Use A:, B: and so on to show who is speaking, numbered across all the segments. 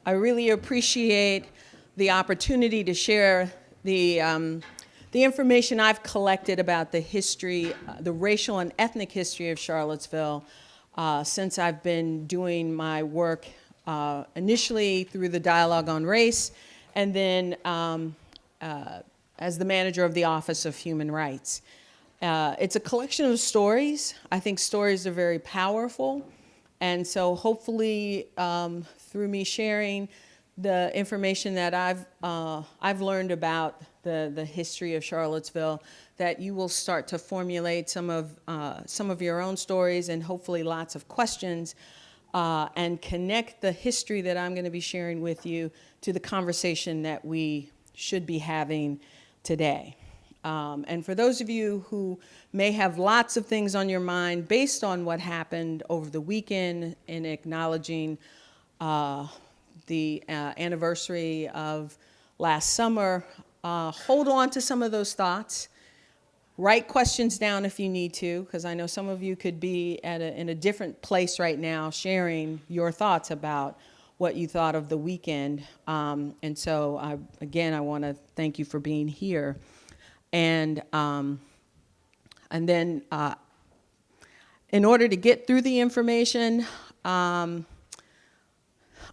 A: I really appreciate the opportunity to share the information I've collected about the history, the racial and ethnic history of Charlottesville since I've been doing my work initially through the Dialogue on Race, and then as the manager of the Office of Human Rights. It's a collection of stories. I think stories are very powerful. And so hopefully through me sharing the information that I've learned about the history of Charlottesville, that you will start to formulate some of your own stories and hopefully lots of questions and connect the history that I'm going to be sharing with you to the conversation that we should be having today. And for those of you who may have lots of things on your mind based on what happened over the weekend in acknowledging the anniversary of last summer, hold on to some of those thoughts. Write questions down if you need to, because I know some of you could be in a different place right now sharing your thoughts about what you thought of the weekend. And so, again, I want to thank you for being here. And then in order to get through the information, I'm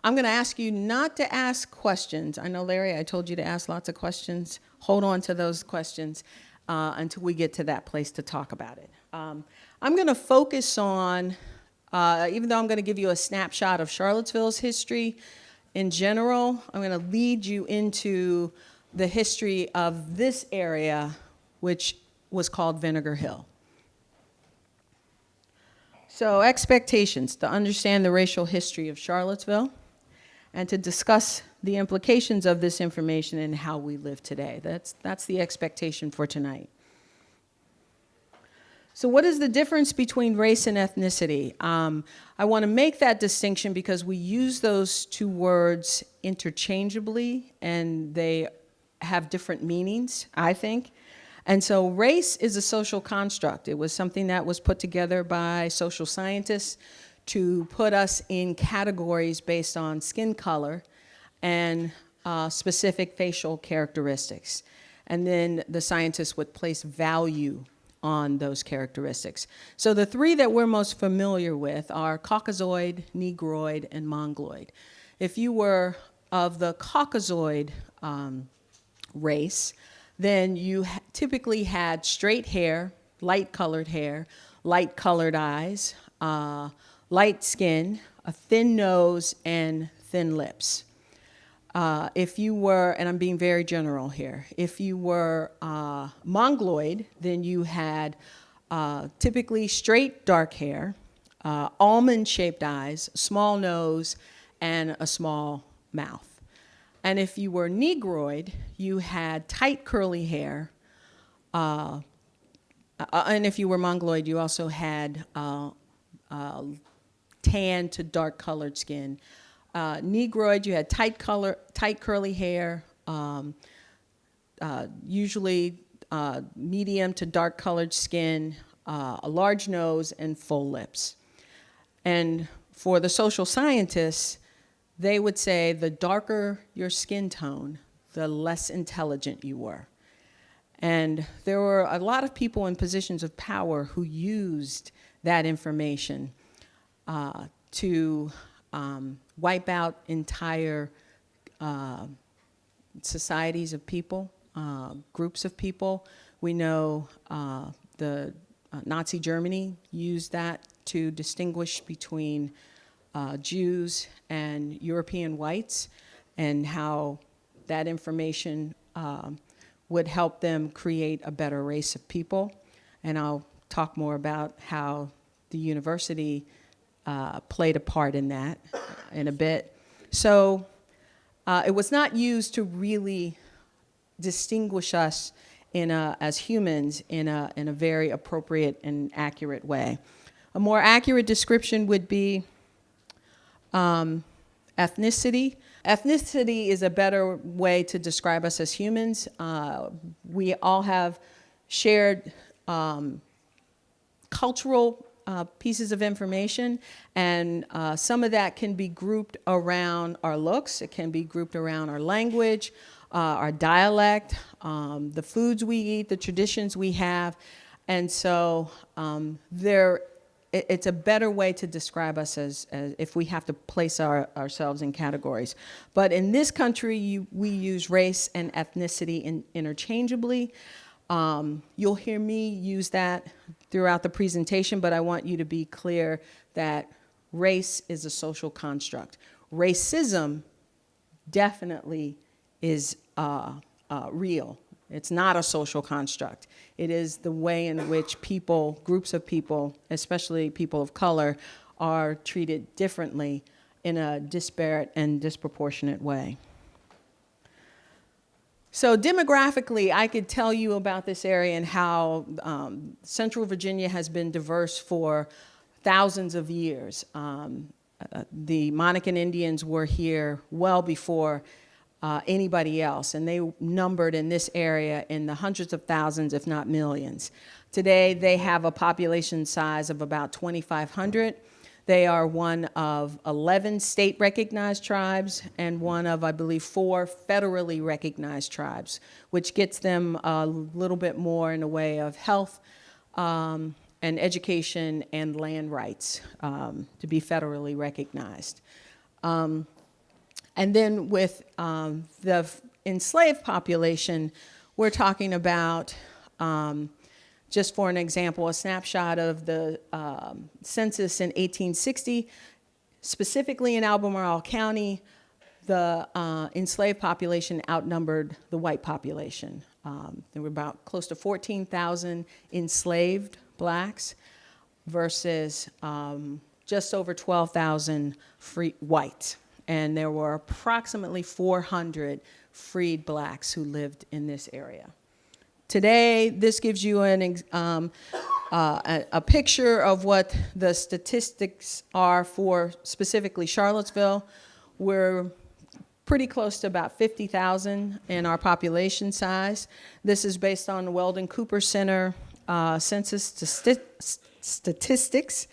A: going to ask you not to ask questions. I know, Larry, I told you to ask lots of questions. Hold on to those questions until we get to that place to talk about it. I'm going to focus on, even though I'm going to give you a snapshot of Charlottesville's history in general, I'm going to lead you into the history of this area, which was called Vinegar Hill. So, expectations: to understand the racial history of Charlottesville and to discuss the implications of this information and how we live today. That's the expectation for tonight. So what is the difference between race and ethnicity? I want to make that distinction because we use those two words interchangeably, and they have different meanings, I think. And so race is a social construct. It was something that was put together by social scientists to put us in categories based on skin color and specific facial characteristics. And then the scientists would place value on those characteristics. So the three that we're most familiar with are Caucasoid, Negroid, and Mongoloid. If you were of the Caucasoid race, then you typically had straight hair, light-colored eyes, light skin, a thin nose, and thin lips. If you were, and I'm being very general here, if you were Mongoloid, then you had typically straight dark hair, almond-shaped eyes, small nose, and a small mouth. And if you were Negroid, you had tight curly hair, and if you were Mongoloid, you also had tan to dark colored skin. Negroid, you had tight curly hair, usually medium to dark colored skin, a large nose, and full lips. And for the social scientists, they would say the darker your skin tone, the less intelligent you were. And there were a lot of people in positions of power who used that information to wipe out entire societies of people, groups of people. We know the Nazi Germany used that to distinguish between Jews and European whites, and how that information would help them create a better race of people. And I'll talk more about how the university played a part in that in a bit. So it was not used to really distinguish us as humans in a very appropriate and accurate way. A more accurate description would be ethnicity. Ethnicity is a better way to describe us as humans. We all have shared cultural pieces of information, and some of that can be grouped around our looks. It can be grouped around our language, our dialect, the foods we eat, the traditions we have. And so it's a better way to describe us as if we have to place ourselves in categories. But in this country, we use race and ethnicity interchangeably. You'll hear me use that throughout the presentation, but I want you to be clear that race is a social construct. Racism definitely is real. It's not a social construct. It is the way in which groups of people, especially people of color, are treated differently in a disparate and disproportionate way. So demographically, I could tell you about this area and how Central Virginia has been diverse for thousands of years. The Monacan Indians were here well before anybody else, and they numbered in this area in the hundreds of thousands, if not millions. Today, they have a population size of about 2,500. They are one of 11 state-recognized tribes and one of, I believe, 4 federally recognized tribes, which gets them a little bit more in the way of health and education and land rights to be federally recognized. And then with the enslaved population, we're talking about, just for an example, a snapshot of the census in 1860. Specifically in Albemarle County, the enslaved population outnumbered the white population. There were about close to 14,000 enslaved blacks versus just over 12,000 free whites. And there were approximately 400 freed blacks who lived in this area. Today, this gives you a picture of what the statistics are for specifically Charlottesville. We're pretty close to about 50,000 in our population size. This is based on the Weldon Cooper Center census statistics.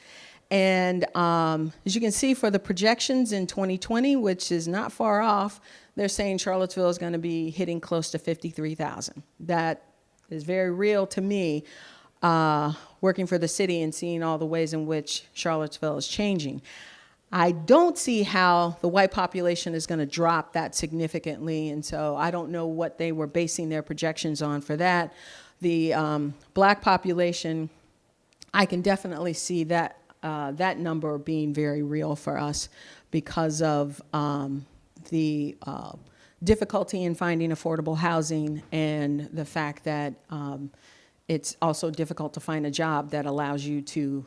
A: And as you can see, for the projections in 2020, which is not far off, they're saying Charlottesville is going to be hitting close to 53,000. That is very real to me, working for the city and seeing all the ways in which Charlottesville is changing. I don't see how the white population is going to drop that significantly, and so I don't know what they were basing their projections on for that. The black population, I can definitely see that that number being very real for us because of the difficulty in finding affordable housing and the fact that it's also difficult to find a job that allows you to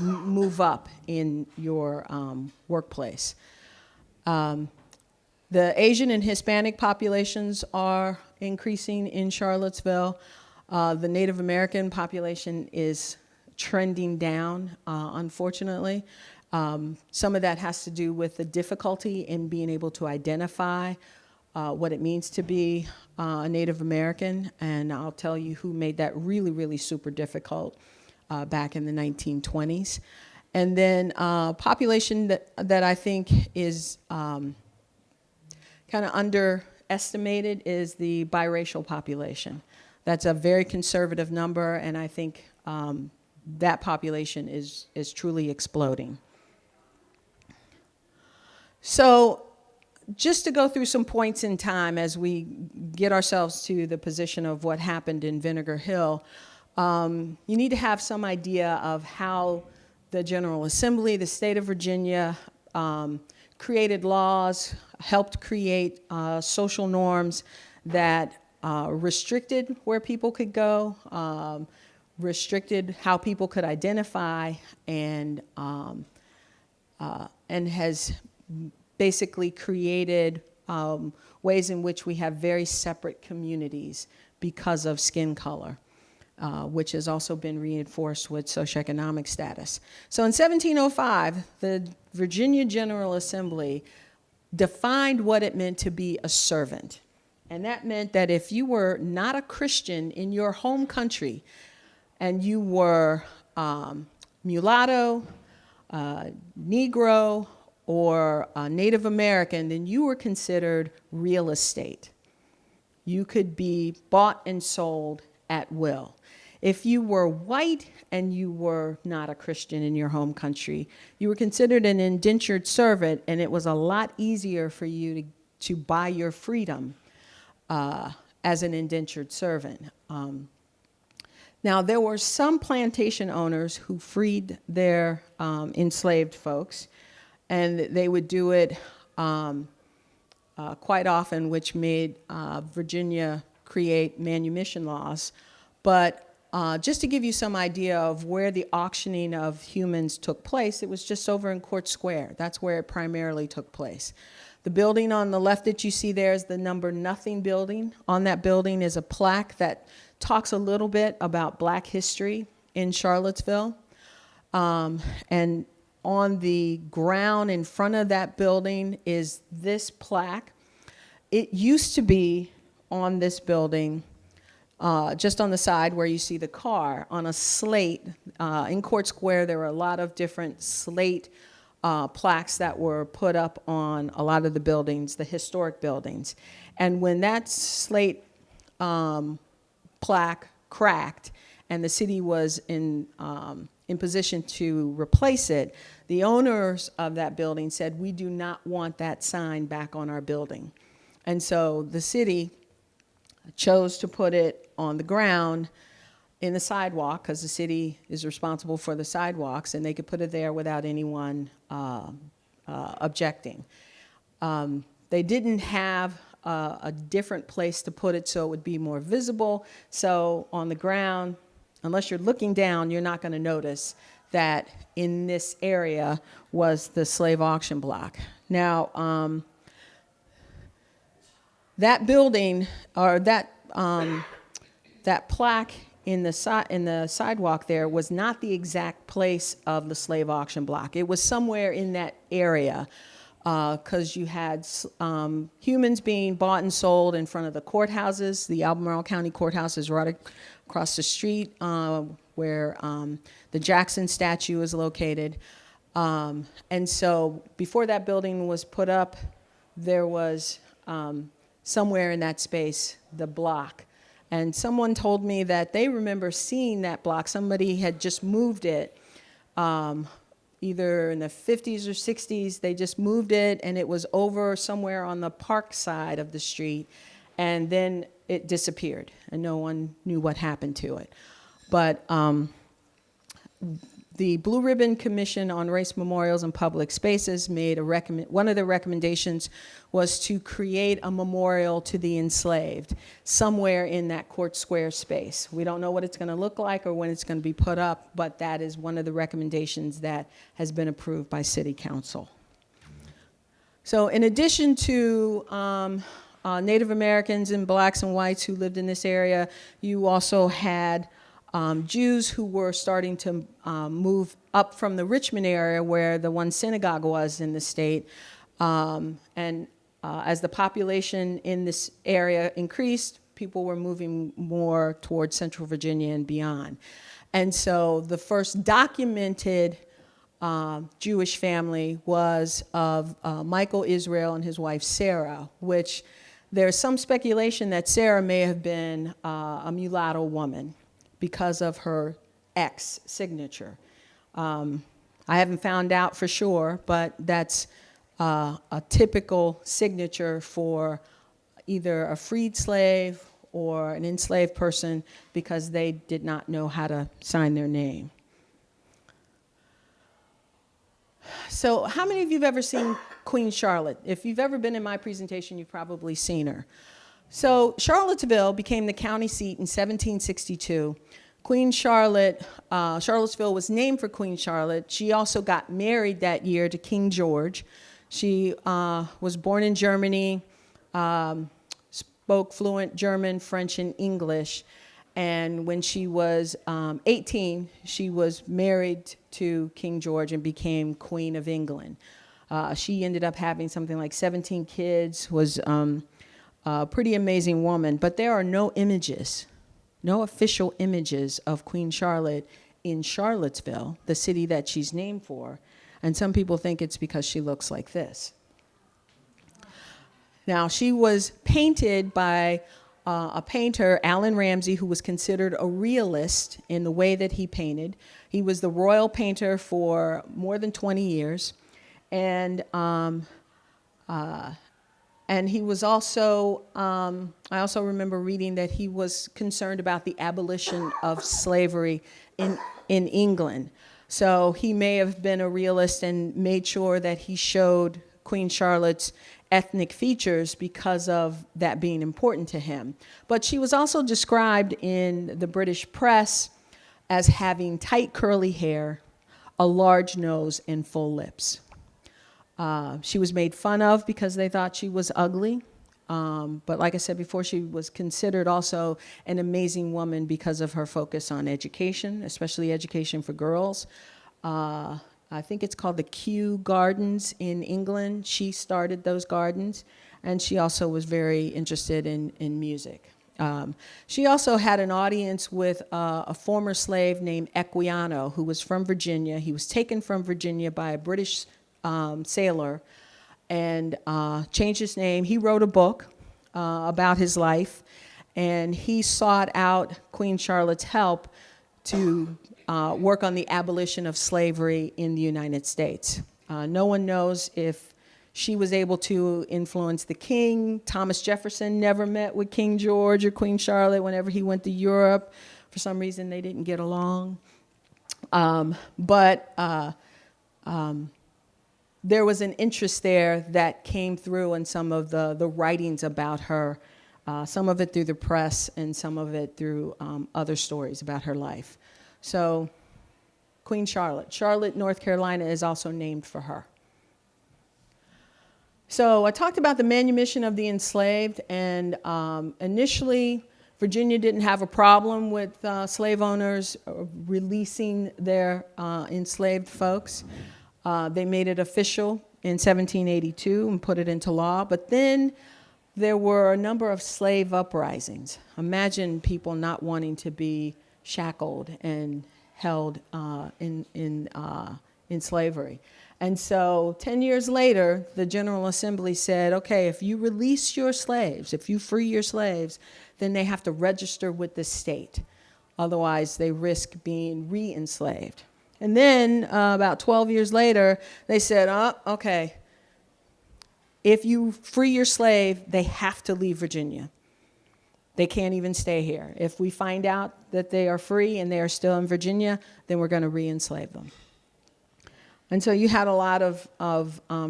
A: move up in your workplace. The Asian and Hispanic populations are increasing in Charlottesville. The Native American population is trending down, unfortunately. Some of that has to do with the difficulty in being able to identify what it means to be a Native American, and I'll tell you who made that really, really super difficult back in the 1920s. And then population that I think is kind of underestimated is the biracial population. That's a very conservative number, and I think that population is truly exploding. So just to go through some points in time as we get ourselves to the position of what happened in Vinegar Hill, you need to have some idea of how the General Assembly, the state of Virginia, created laws, helped create social norms that restricted where people could go, restricted how people could identify, and has basically created ways in which we have very separate communities because of skin color, which has also been reinforced with socioeconomic status. So in 1705, the Virginia General Assembly defined what it meant to be a servant. And that meant that if you were not a Christian in your home country and you were mulatto, Negro, or Native American, then you were considered real estate. You could be bought and sold at will. If you were white and you were not a Christian in your home country, you were considered an indentured servant, and it was a lot easier for you to buy your freedom as an indentured servant. Now, there were some plantation owners who freed their enslaved folks, and they would do it quite often, which made Virginia create manumission laws. But just to give you some idea of where the auctioning of humans took place, it was just over in Court Square. That's where it primarily took place. The building on the left that you see there is the number nothing building. On that building is a plaque that talks a little bit about Black history in Charlottesville. And on the ground in front of that building is this plaque. It used to be on this building, just on the side where you see the car, on a slate. In Court Square, there were a lot of different slate plaques that were put up on a lot of the buildings, the historic buildings. And when that slate plaque cracked and the city was in position to replace it, the owners of that building said, "We do not want that sign back on our building." And so the city chose to put it on the ground in the sidewalk, because the city is responsible for the sidewalks, and they could put it there without anyone objecting. They didn't have a different place to put it so it would be more visible. So on the ground, unless you're looking down, you're not going to notice that in this area was the slave auction block. Now, that building, or that plaque in the sidewalk there was not the exact place of the slave auction block. It was somewhere in that area, because you had humans being bought and sold in front of the courthouses. The Albemarle County Courthouse is right across the street where the Jackson statue is located. And so before that building was put up, there was somewhere in that space the block. And someone told me that they remember seeing that block. Somebody had just moved it, either in the 50s or 60s. They just moved it, and it was over somewhere on the park side of the street. And then it disappeared, and no one knew what happened to it. But the Blue Ribbon Commission on Race Memorials and Public Spaces made one of the recommendations was to create a memorial to the enslaved somewhere in that Court Square space. We don't know what it's going to look like or when it's going to be put up, but that is one of the recommendations that has been approved by City Council. So in addition to Native Americans and blacks and whites who lived in this area, you also had Jews who were starting to move up from the Richmond area where the one synagogue was in the state. As the population in this area increased, people were moving more towards Central Virginia and beyond. And so the first documented Jewish family was of Michael Israel and his wife Sarah, which there's some speculation that Sarah may have been a mulatto woman because of her X signature. I haven't found out for sure, but that's a typical signature for either a freed slave or an enslaved person, because they did not know how to sign their name. So how many of you have ever seen Queen Charlotte? If you've ever been in my presentation, you've probably seen her. So Charlottesville became the county seat in 1762. Queen Charlotte, Charlottesville was named for Queen Charlotte. She also got married that year to King George. She was born in Germany, spoke fluent German, French, and English. And when she was 18, she was married to King George and became Queen of England. She ended up having something like 17 kids, was a pretty amazing woman. But there are no images, no official images of Queen Charlotte in Charlottesville, the city that she's named for. And some people think it's because she looks like this. Now, she was painted by a painter, Alan Ramsey, who was considered a realist in the way that he painted. He was the royal painter for more than 20 years. And he was also, I also remember reading that he was concerned about the abolition of slavery in England. So he may have been a realist and made sure that he showed Queen Charlotte's ethnic features because of that being important to him. But she was also described in the British press as having tight curly hair, a large nose, and full lips. She was made fun of because they thought she was ugly. But like I said before, she was considered also an amazing woman because of her focus on education, especially education for girls. I think it's called the Kew Gardens in England. She started those gardens, and she also was very interested in music. She also had an audience with a former slave named Equiano, who was from Virginia. He was taken from Virginia by a British sailor and changed his name. He wrote a book about his life, and he sought out Queen Charlotte's help to work on the abolition of slavery in the United States. No one knows if she was able to influence the king. Thomas Jefferson never met with King George or Queen Charlotte whenever he went to Europe. For some reason, they didn't get along. But there was an interest there that came through in some of the writings about her, some of it through the press and some of it through other stories about her life. So Queen Charlotte. Charlotte, North Carolina is also named for her. So I talked about the manumission of the enslaved, and initially Virginia didn't have a problem with slave owners releasing their enslaved folks. They made it official in 1782 and put it into law, but then there were a number of slave uprisings. Imagine people not wanting to be shackled and held in slavery. And so 10 years later, the General Assembly said, okay, if you release your slaves, if you free your slaves, then they have to register with the state. Otherwise, they risk being re-enslaved. And then about 12 years later, they said, oh, okay, if you free your slave, they have to leave Virginia. They can't even stay here. If we find out that they are free and they are still in Virginia, then we're going to re-enslave them. And so you had a lot of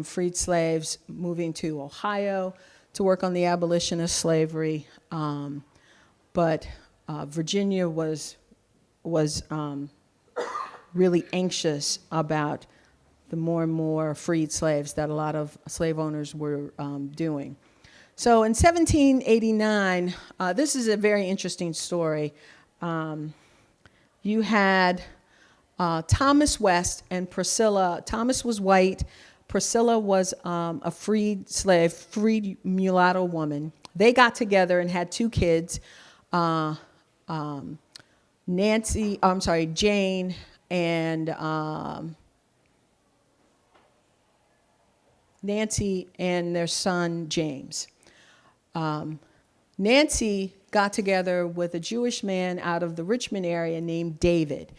A: freed slaves moving to Ohio to work on the abolition of slavery. But Virginia was really anxious about the more and more freed slaves that a lot of slave owners were doing. So in 1789, this is a very interesting story. You had Thomas West and Priscilla. Thomas was white. Priscilla was a freed slave, freed mulatto woman. They got together and had two kids, Jane and Nancy and their son, James. Nancy got together with a Jewish man out of the Richmond area named David.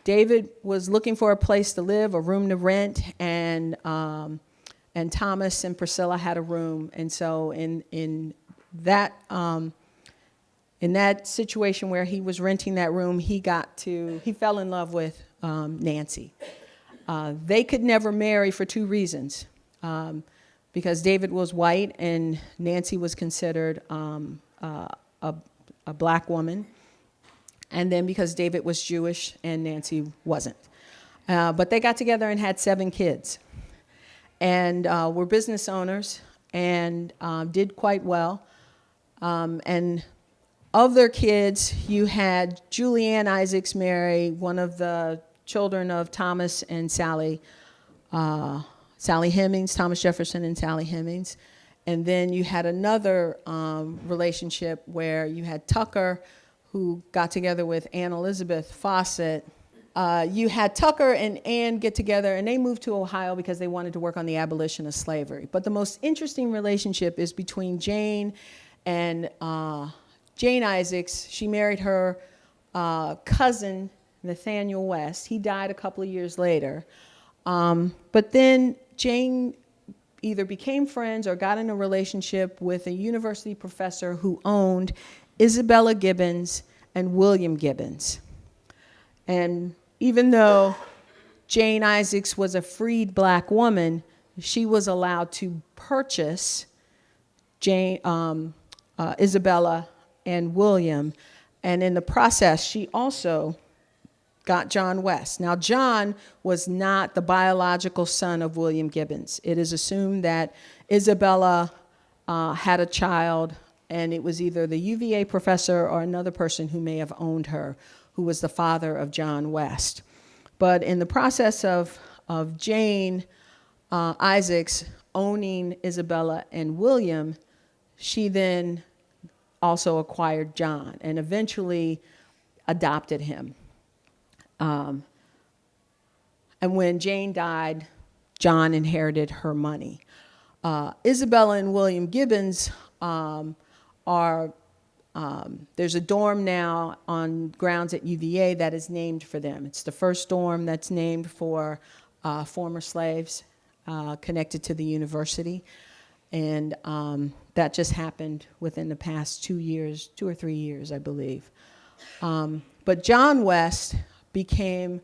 A: David was looking for a place to live, a room to rent, and Thomas and Priscilla had a room. And so in that situation where he was renting that room, he fell in love with Nancy. They could never marry for two reasons. Because David was white and Nancy was considered a black woman. And then because David was Jewish and Nancy wasn't. But they got together and had 7 kids. And were business owners and did quite well. And of their kids, you had Julianne Isaacs marry one of the children of Thomas and Sally Hemings, Thomas Jefferson and Sally Hemings. And then you had another relationship where you had Tucker, who got together with Anne Elizabeth Fawcett, You had Tucker and Ann get together, and they moved to Ohio because they wanted to work on the abolition of slavery. But the most interesting relationship is between Jane and Jane Isaacs. She married her cousin, Nathaniel West. He died a couple of years later. But then Jane either became friends or got in a relationship with a university professor who owned Isabella Gibbons and William Gibbons. And even though Jane Isaacs was a freed black woman, she was allowed to purchase Isabella and William. And in the process, she also got John West. Now, John was not the biological son of William Gibbons. It is assumed that Isabella had a child, and it was either the UVA professor or another person who may have owned her, who was the father of John West. But in the process of Jane Isaacs owning Isabella and William, she then also acquired John and eventually adopted him. And when Jane died, John inherited her money. Isabella and William Gibbons there's a dorm now on grounds at UVA that is named for them. It's the first dorm that's named for former slaves connected to the university. And that just happened within the past 2 or 3 years, I believe. But John West became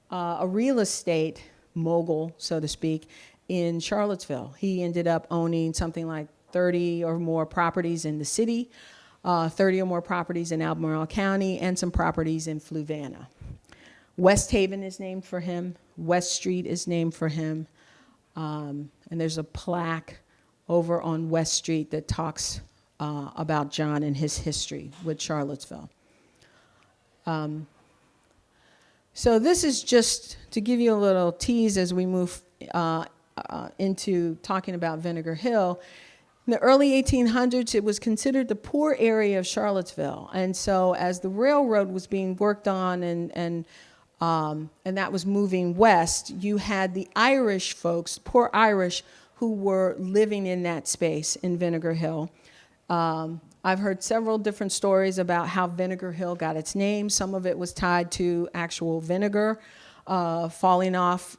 A: a real estate mogul, so to speak, in Charlottesville. He ended up owning something like 30 or more properties in the city, 30 or more properties in Albemarle County, and some properties in Fluvanna. West Haven is named for him. West Street is named for him. And there's a plaque over on West Street that talks about John and his history with Charlottesville. So this is just to give you a little tease as we move into talking about Vinegar Hill. In the early 1800s, it was considered the poor area of Charlottesville. And so as the railroad was being worked on and that was moving west, you had the Irish folks, poor Irish, who were living in that space in Vinegar Hill. I've heard several different stories about how Vinegar Hill got its name. Some of it was tied to actual vinegar falling off,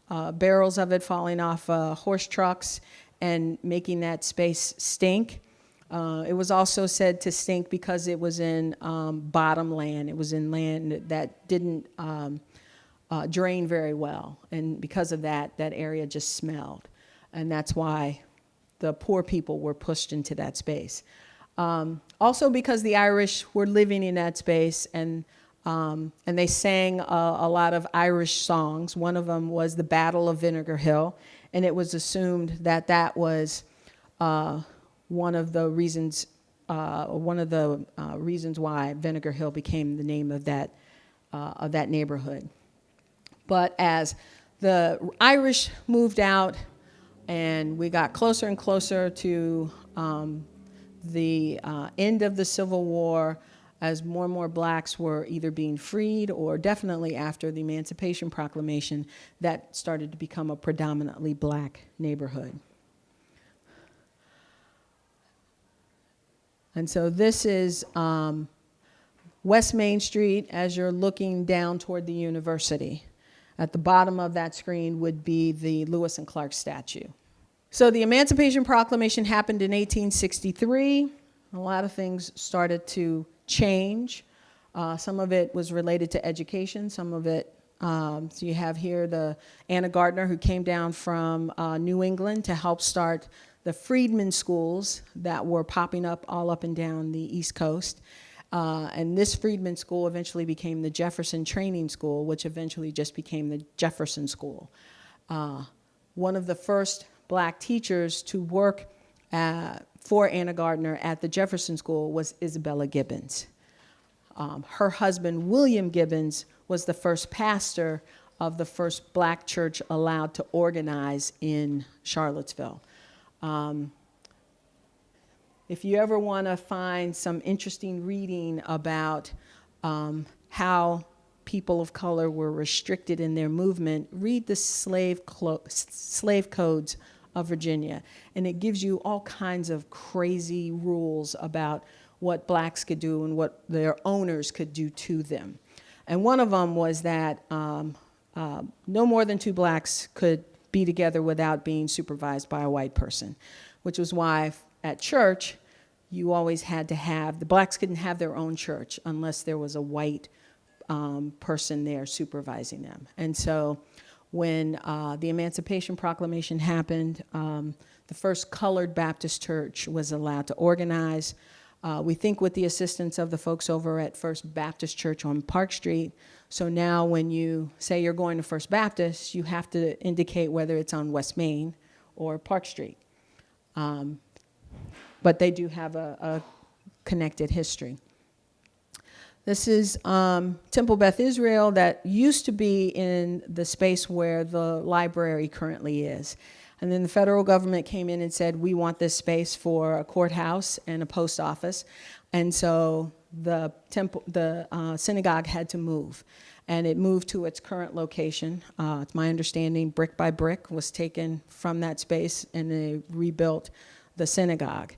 A: barrels of it falling off horse trucks and making that space stink. It was also said to stink because it was in bottom land. It was in land that didn't drain very well. And because of that, that area just smelled. And that's why the poor people were pushed into that space. Also because the Irish were living in that space and they sang a lot of Irish songs. One of them was the Battle of Vinegar Hill, and it was assumed that that was one of the reasons why Vinegar Hill became the name of that neighborhood. But as the Irish moved out and we got closer and closer to the end of the Civil War, as more and more blacks were either being freed or definitely after the Emancipation Proclamation, that started to become a predominantly black neighborhood. And so this is West Main Street as you're looking down toward the university. At the bottom of that screen would be the Lewis and Clark statue. So the Emancipation Proclamation happened in 1863. A lot of things started to change. Some of it was related to education. Some of it, so you have here the Anna Gardner, who came down from New England to help start the freedmen schools that were popping up all up and down the East Coast. And this freedmen school eventually became the Jefferson Training School, which eventually just became the Jefferson School. One of the first black teachers to work for Anna Gardner at the Jefferson School was Isabella Gibbons. Her husband, William Gibbons, was the first pastor of the first black church allowed to organize in Charlottesville. If you ever want to find some interesting reading about how people of color were restricted in their movement, read the slave codes of Virginia. And it gives you all kinds of crazy rules about what blacks could do and what their owners could do to them. And one of them was that no more than two blacks could be together without being supervised by a white person, which was why at church, you always had to have, the blacks couldn't have their own church unless there was a white person there supervising them. And so when the Emancipation Proclamation happened, the first colored Baptist church was allowed to organize. We think with the assistance of the folks over at First Baptist Church on Park Street. So now when you say you're going to First Baptist, you have to indicate whether it's on West Main or Park Street. But they do have a connected history. This is Temple Beth Israel that used to be in the space where the library currently is. And then the federal government came in and said, we want this space for a courthouse and a post office. And so the synagogue had to move. And it moved to its current location. It's my understanding, brick by brick was taken from that space and they rebuilt the synagogue.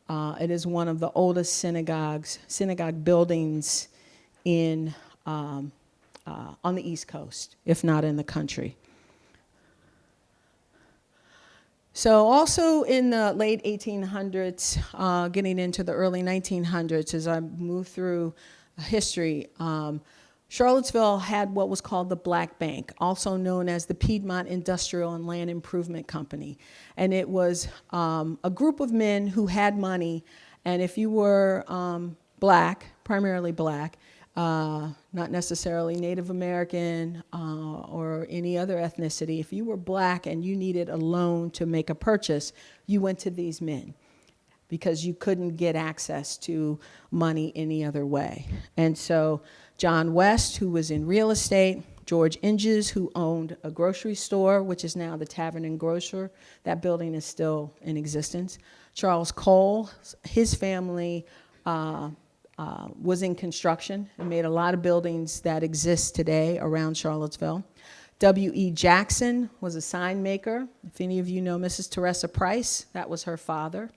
A: It is one of the oldest synagogue buildings in on the East Coast, if not in the country. So also in the late 1800s, getting into the early 1900s, as I move through history, Charlottesville had what was called the Black Bank, also known as the Piedmont Industrial and Land Improvement Company. And it was a group of men who had money, and if you were black, primarily black, not necessarily Native American or any other ethnicity, if you were black and you needed a loan to make a purchase, you went to these men because you couldn't get access to money any other way. And so John West, who was in real estate, George Inges, who owned a grocery store, which is now the Tavern and Grocer. That building is still in existence. Charles Cole, his family was in construction and made a lot of buildings that exist today around Charlottesville. W.E. Jackson was a sign maker. If any of you know Mrs. Teresa Price, that was her father.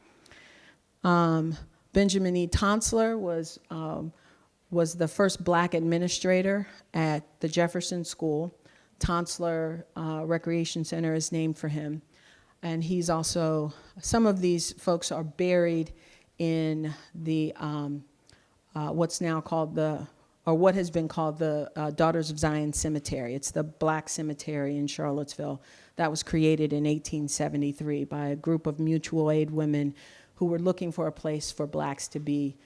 A: Benjamin E. Tonsler was the first black administrator at the Jefferson School. Tonsler Recreation Center is named for him. And he's also, some of these folks are buried in the, what's now called what has been called the Daughters of Zion Cemetery. It's the black cemetery in Charlottesville that was created in 1873 by a group of mutual aid women who were looking for a place for blacks to be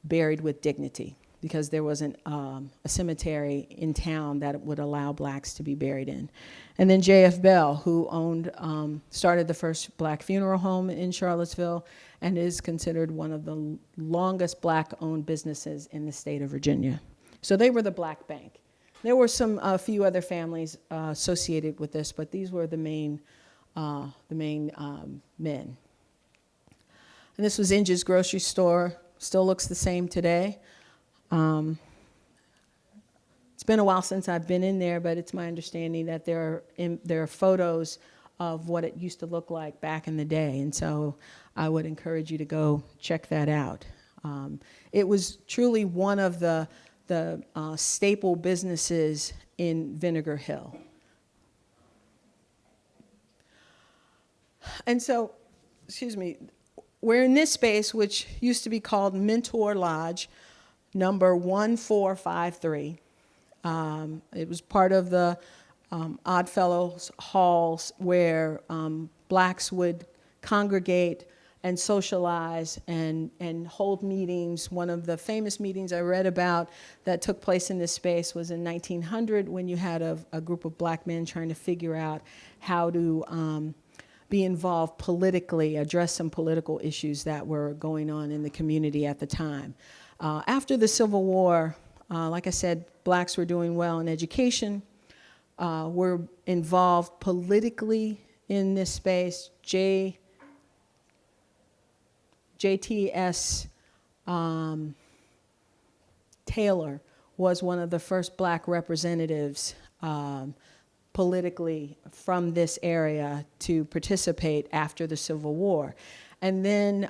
A: buried with dignity, because there wasn't a cemetery in town that would allow blacks to be buried in. And then J.F. Bell, who started the first black funeral home in Charlottesville and is considered one of the longest black-owned businesses in the state of Virginia. So they were the Black Bank. There were a few other families associated with this, but these were the main men. And this was Inge's grocery store. Still looks the same today. It's been a while since I've been in there, but it's my understanding that there are photos of what it used to look like back in the day. And so I would encourage you to go check that out. It was truly one of the staple businesses in Vinegar Hill. And so, we're in this space, which used to be called Mentor Lodge, number 1453. It was part of the Oddfellows halls where blacks would congregate and socialize and hold meetings. One of the famous meetings I read about that took place in this space was in 1900, when you had a group of black men trying to figure out how to be involved politically, address some political issues that were going on in the community at the time. After the Civil War, like I said, blacks were doing well in education, were involved politically in this space. J.T.S. Taylor was one of the first black representatives politically from this area to participate after the Civil War. And then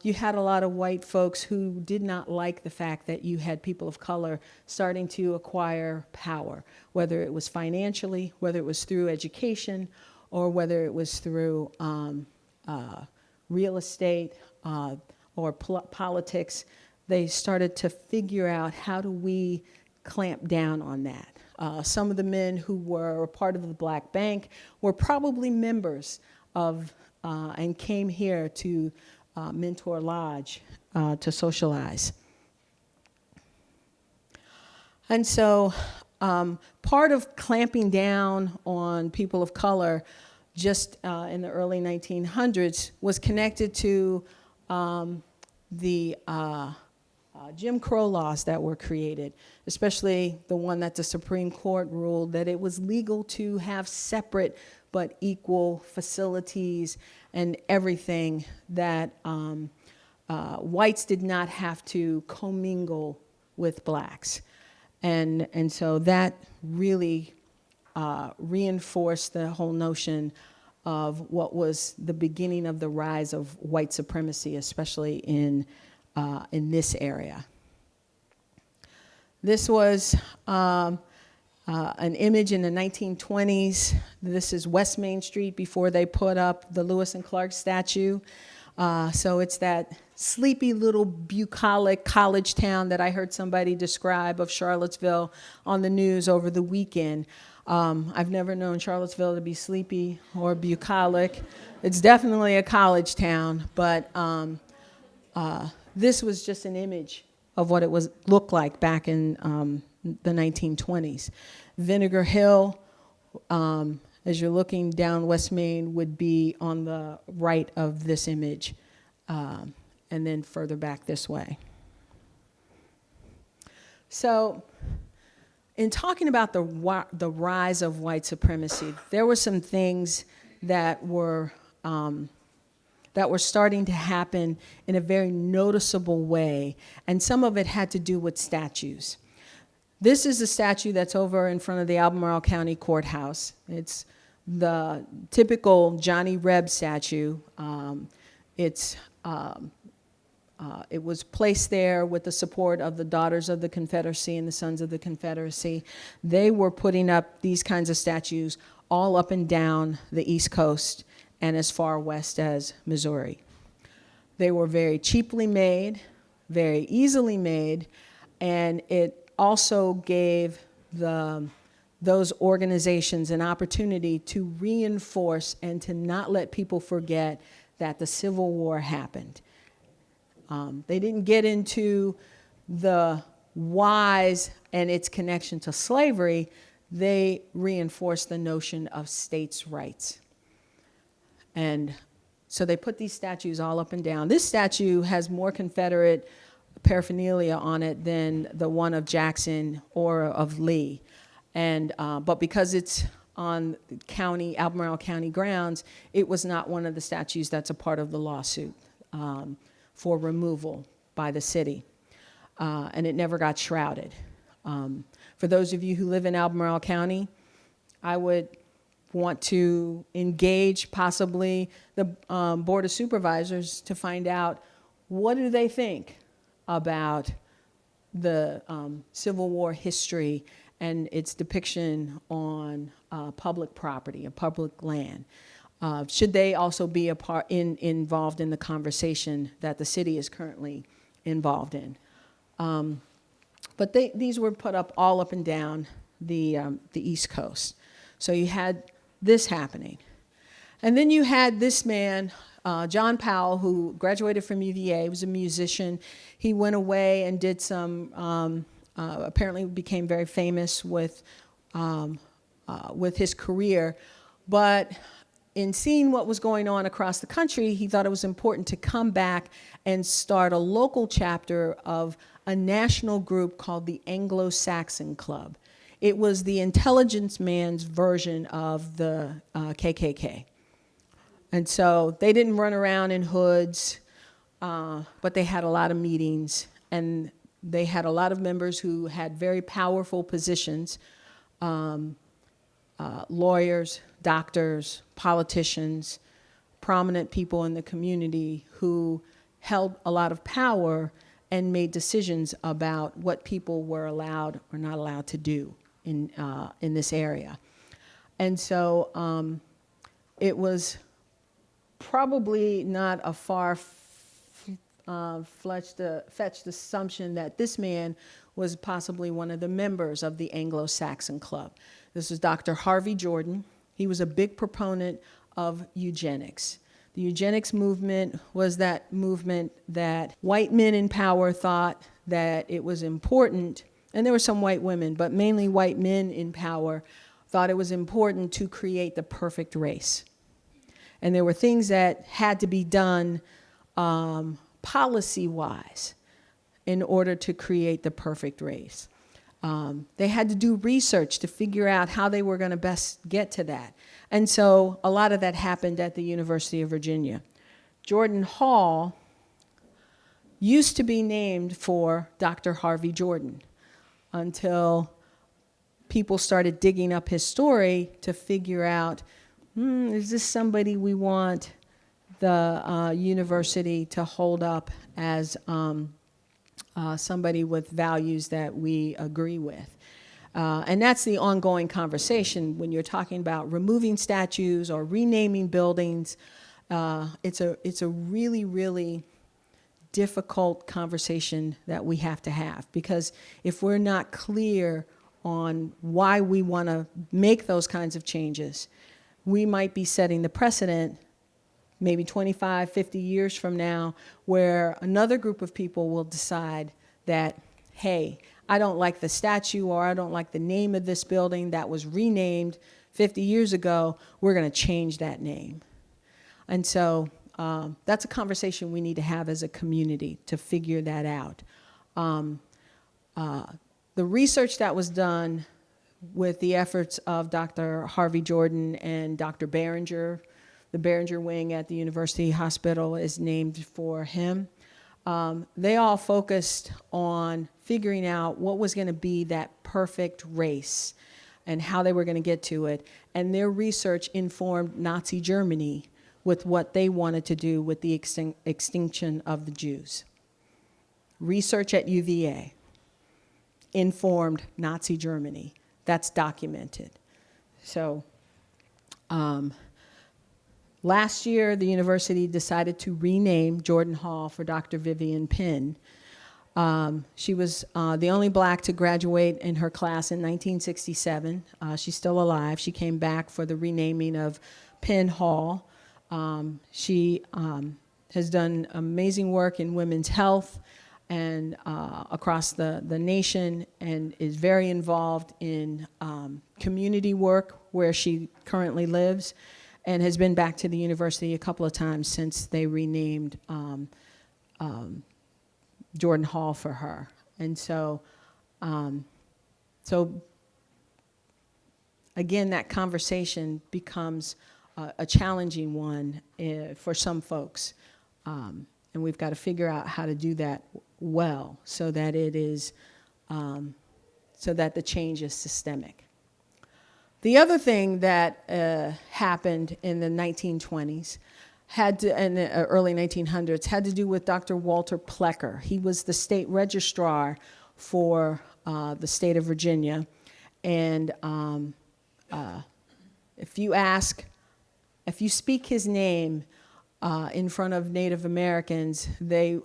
A: you had a lot of white folks who did not like the fact that you had people of color starting to acquire power, whether it was financially, whether it was through education, or whether it was through real estate or politics. They started to figure out, how do we clamp down on that? Some of the men who were a part of the Black Bank were probably members of and came here to Mentor Lodge to socialize. And so part of clamping down on people of color just in the early 1900s was connected to the Jim Crow laws that were created, especially the one that the Supreme Court ruled that it was legal to have separate but equal facilities and everything, that whites did not have to commingle with blacks. And so that really reinforced the whole notion of what was the beginning of the rise of white supremacy, especially in this area. This was an image in the 1920s. This is West Main Street before they put up the Lewis and Clark statue. So it's that sleepy little bucolic college town that I heard somebody describe of Charlottesville on the news over the weekend. I've never known Charlottesville to be sleepy or bucolic. It's definitely a college town, but this was just an image of what it looked like back in the 1920s. Vinegar Hill, as you're looking down West Main, would be on the right of this image, and then further back this way. So in talking about the rise of white supremacy, there were some things that were starting to happen in a very noticeable way, and some of it had to do with statues. This is a statue that's over in front of the Albemarle County Courthouse. It's the typical Johnny Reb statue. It was placed there with the support of the Daughters of the Confederacy and the Sons of the Confederacy. They were putting up these kinds of statues all up and down the East Coast and as far west as Missouri. They were very cheaply made, very easily made, and it also gave those organizations an opportunity to reinforce and to not let people forget that the Civil War happened. They didn't get into the whys and its connection to slavery. They reinforced the notion of states' rights. And so they put these statues all up and down. This statue has more Confederate paraphernalia on it than the one of Jackson or of Lee. And but because it's on Albemarle County grounds, it was not one of the statues that's a part of the lawsuit for removal by the city. And it never got shrouded. For those of you who live in Albemarle County, I would want to engage possibly the Board of Supervisors to find out, what do they think about the Civil War history and its depiction on public property and public land? Should they also be involved in the conversation that the city is currently involved in? But these were put up all up and down the East Coast. So you had this happening. And then you had this man, John Powell, who graduated from UVA. He was a musician. He went away and did some, apparently became very famous with his career. But in seeing what was going on across the country, he thought it was important to come back and start a local chapter of a national group called the AngloSaxon Club. It was the intelligence man's version of the KKK. And so they didn't run around in hoods, but they had a lot of meetings. And They had a lot of members who had very powerful positions, lawyers, doctors, politicians, prominent people in the community who held a lot of power and made decisions about what people were allowed or not allowed to do in this area. And so it was probably not a fetched assumption that this man was possibly one of the members of the Anglo-Saxon Club. This was Dr. Harvey Jordan. He was a big proponent of eugenics. The eugenics movement was that movement that white men in power thought that it was important, and there were some white women, but mainly white men in power thought it was important to create the perfect race. And there were things that had to be done policy-wise in order to create the perfect race. They had to do research to figure out how they were going to best get to that. And so a lot of that happened at the University of Virginia. Jordan Hall used to be named for Dr. Harvey Jordan until people started digging up his story to figure out, is this somebody we want the university to hold up as somebody with values that we agree with? And that's the ongoing conversation when you're talking about removing statues or renaming buildings. It's a really, really difficult conversation that we have to have, because if we're not clear on why we want to make those kinds of changes, we might be setting the precedent maybe 25, 50 years from now, where another group of people will decide that, hey, I don't like the statue, or I don't like the name of this building that was renamed 50 years ago. We're going to change that name. And so that's a conversation we need to have as a community to figure that out. The research that was done with the efforts of Dr. Harvey Jordan and Dr. Behringer, the Behringer Wing at the University Hospital is named for him. They all focused on figuring out what was going to be that perfect race and how they were going to get to it. And their research informed Nazi Germany with what they wanted to do with the extinction of the Jews. Research at UVA informed Nazi Germany. That's documented. So last year, the university decided to rename Jordan Hall for Dr. Vivian Penn. She was the only black to graduate in her class in 1967. She's still alive. She came back for the renaming of Penn Hall. She has done amazing work in women's health and across the nation, and is very involved in community work where she currently lives, and has been back to the university a couple of times since they renamed Jordan Hall for her. And so, again, that conversation becomes a challenging one for some folks. And we've got to figure out how to do that well so that it is, so that the change is systemic. The other thing that happened in the 1920s and the early 1900s had to do with Dr. Walter Pecker. He was the state registrar for the state of Virginia. And if you speak his name in front of Native Americans, they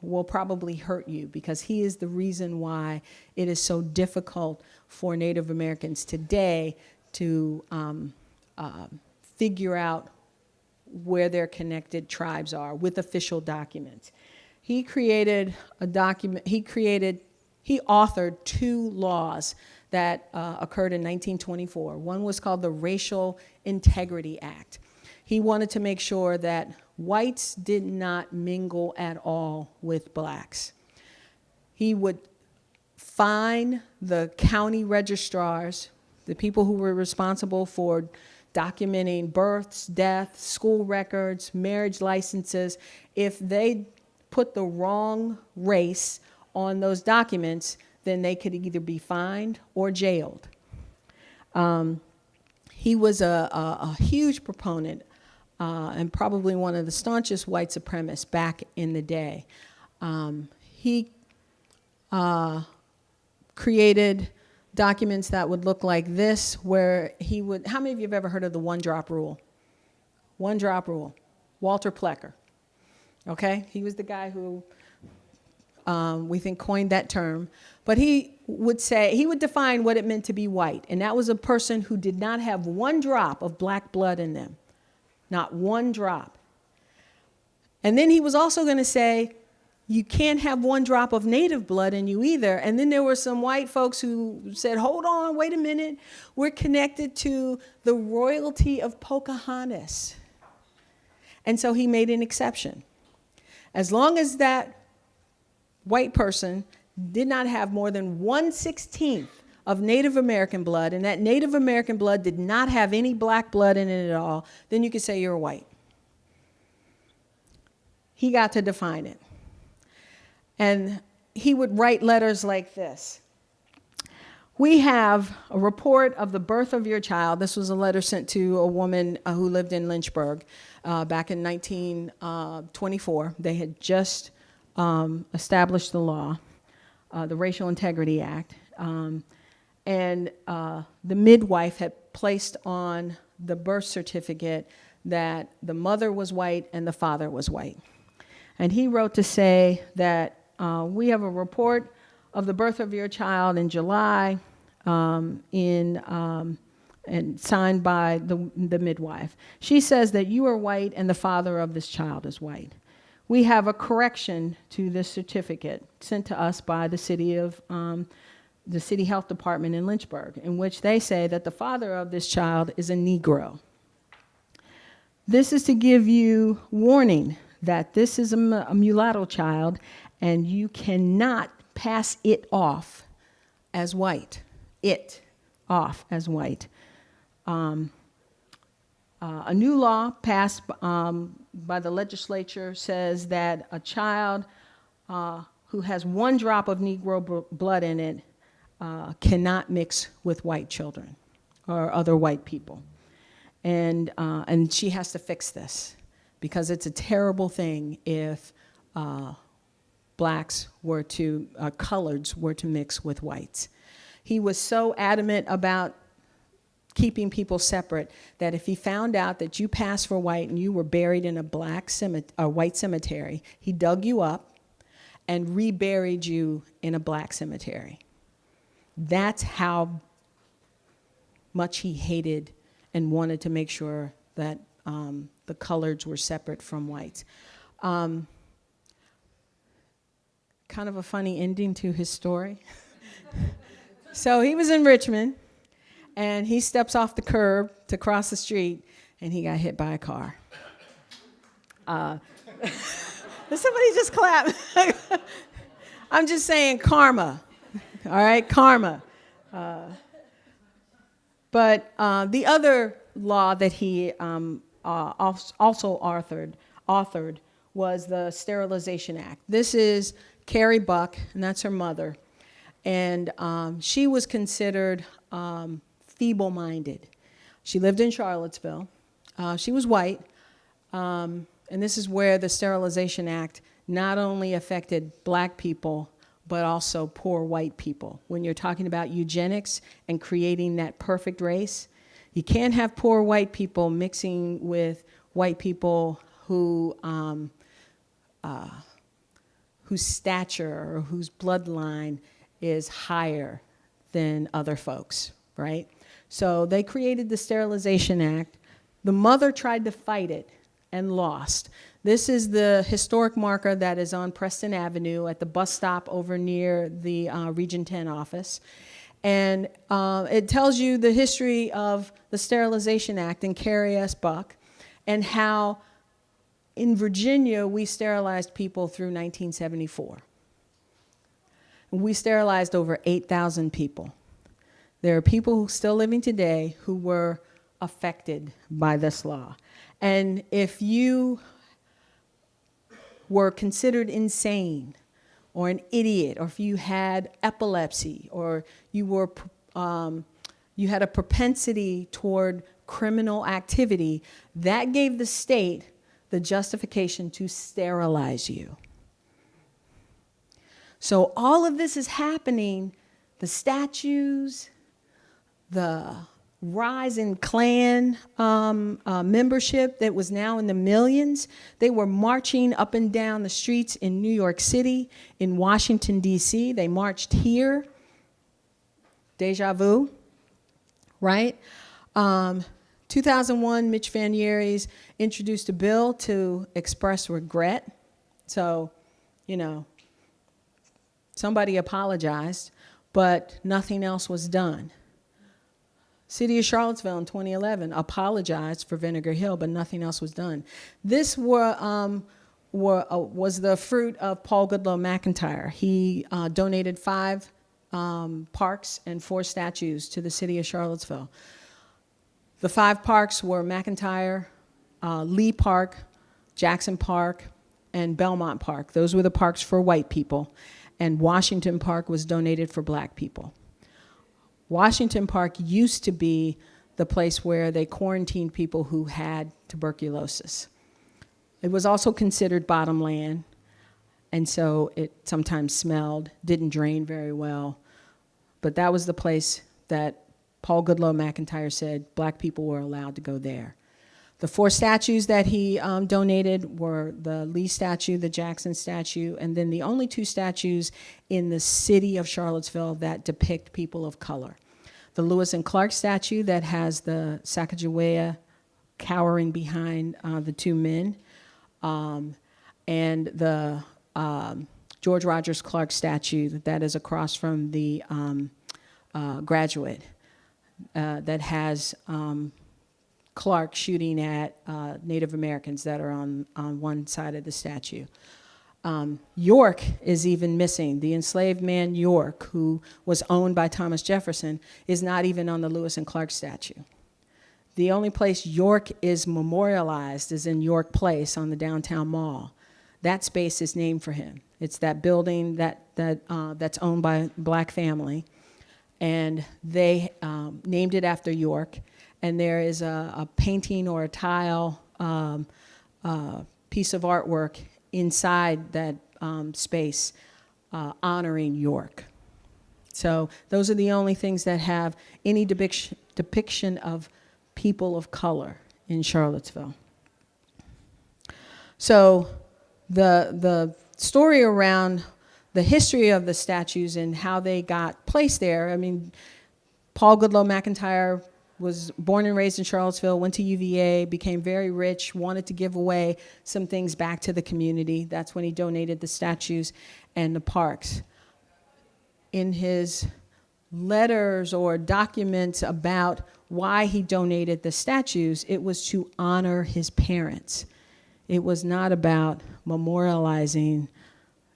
A: will probably hurt you, because he is the reason why it is so difficult for Native Americans today to figure out where their connected tribes are with official documents. He created a document, he authored two laws that occurred in 1924. One was called the Racial Integrity Act. He wanted to make sure that whites did not mingle at all with blacks. He would fine the county registrars, the people who were responsible for documenting births, deaths, school records, marriage licenses, if they put the wrong race on those documents, then they could either be fined or jailed. He was a huge proponent and probably one of the staunchest white supremacists back in the day. He created documents that would look like this, where he would, how many of you have ever heard of the one-drop rule? One-drop rule. Walter Pecker. Okay? He was the guy who we think coined that term. But he would say, he would define what it meant to be white. And that was a person who did not have one drop of black blood in them. Not one drop. And then he was also going to say, you can't have one drop of native blood in you either. And then there were some white folks who said, hold on, wait a minute. We're connected to the royalty of Pocahontas. And so he made an exception. As long as that white person did not have more than 1/16 of Native American blood, and that Native American blood did not have any black blood in it at all, then you could say you're white. He got to define it. And he would write letters like this. We have a report of the birth of your child. This was a letter sent to a woman who lived in Lynchburg back in 1924. They had just established the law, the Racial Integrity Act. And the midwife had placed on the birth certificate that the mother was white and the father was white. And he wrote to say that we have a report of the birth of your child in July and signed by the midwife. She says that you are white and the father of this child is white. We have a correction to this certificate sent to us by the city health department in Lynchburg, in which they say that the father of this child is a Negro. This is to give you warning that this is a mulatto child, and you cannot pass it off as white. A new law passed by the legislature says that a child who has one drop of Negro blood in it cannot mix with white children or other white people. And she has to fix this, because it's a terrible thing if blacks were to, coloreds were to mix with whites. He was so adamant about keeping people separate that if he found out that you passed for white and you were buried in a white cemetery, he dug you up and reburied you in a black cemetery. That's how much he hated and wanted to make sure that the coloreds were separate from whites. Kind of a funny ending to his story. So he was in Richmond, and he steps off the curb to cross the street, and he got hit by a car. Somebody just clap. I'm just saying karma. All right, karma. But the other law that he also authored was the Sterilization Act. This is Carrie Buck, and that's her mother. And she was considered feeble-minded. She lived in Charlottesville. She was white. And this is where the Sterilization Act not only affected black people, but also poor white people. When you're talking about eugenics and creating that perfect race, you can't have poor white people mixing with white people whose stature or whose bloodline is higher than other folks, right? So they created the Sterilization Act. The mother tried to fight it and lost. This is the historic marker that is on Preston Avenue at the bus stop over near the Region 10 office. And it tells you the history of the Sterilization Act and Carrie S. Buck, and how in Virginia we sterilized people through 1974. We sterilized over 8,000 people. There are people still living today who were affected by this law. And if you were considered insane or an idiot, or if you had epilepsy, or you had a propensity toward criminal activity, that gave the state the justification to sterilize you. So all of this is happening, the statues, the rise in Klan membership that was now in the millions. They were marching up and down the streets in New York City, in Washington, D.C. They marched here. Deja vu, right? 2001, Mitch Van Yerries introduced a bill to express regret. So, you know, somebody apologized, but nothing else was done. City of Charlottesville in 2011 apologized for Vinegar Hill, but nothing else was done. This was the fruit of Paul Goodloe McIntyre. He donated 5 parks and 4 statues to the city of Charlottesville. The 5 parks were McIntyre, Lee Park, Jackson Park, and Belmont Park. Those were the parks for white people. And Washington Park was donated for black people. Washington Park used to be the place where they quarantined people who had tuberculosis. It was also considered bottomland, and so it sometimes smelled, didn't drain very well. But that was the place that Paul Goodloe McIntyre said black people were allowed to go there. The 4 statues that he donated were the Lee statue, the Jackson statue, and then the only 2 statues in the city of Charlottesville that depict people of color. The Lewis and Clark statue that has the Sacagawea cowering behind the 2 men, and the George Rogers Clark statue that is across from the graduate that has Clark shooting at Native Americans that are on one side of the statue. York is even missing. The enslaved man York, who was owned by Thomas Jefferson, is not even on the Lewis and Clark statue. The only place York is memorialized is in York Place on the downtown mall. That space is named for him. It's that building that's owned by a black family, and they named it after York. And there is a painting or a tile piece of artwork inside that space honoring York. So those are the only things that have any depiction of people of color in Charlottesville. So the story around the history of the statues and how they got placed there, I mean, Paul Goodloe McIntyre was born and raised in Charlottesville, went to UVA, became very rich, wanted to give away some things back to the community. That's when he donated the statues and the parks. In his letters or documents about why he donated the statues, it was to honor his parents. It was not about memorializing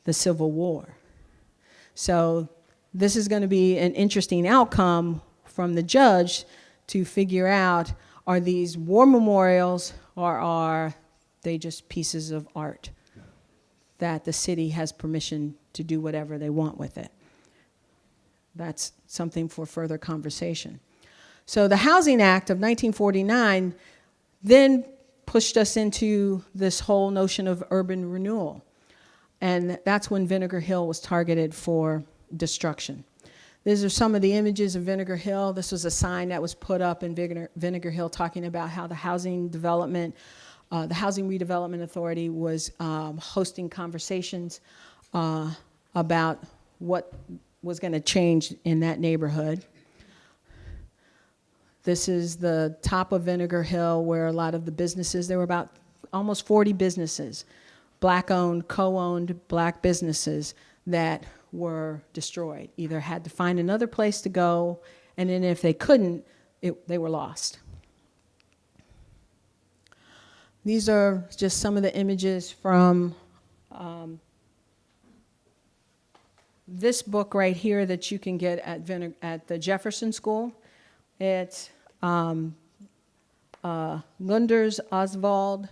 A: the Civil War. So this is going to be an interesting outcome from the judge to figure out, are these war memorials or are they just pieces of art that the city has permission to do whatever they want with it? That's something for further conversation. So the Housing Act of 1949 then pushed us into this whole notion of urban renewal. And that's when Vinegar Hill was targeted for destruction. These are some of the images of Vinegar Hill. This was a sign that was put up in Vinegar Hill talking about how the Housing Redevelopment Authority was hosting conversations about what was going to change in that neighborhood. This is the top of Vinegar Hill where a lot of the businesses, there were about almost 40 businesses, black-owned, co-owned black businesses that were destroyed, either had to find another place to go, and then if they couldn't, they were lost. These are just some of the images from this book right here that you can get at the Jefferson School. It's Gunders Oswald.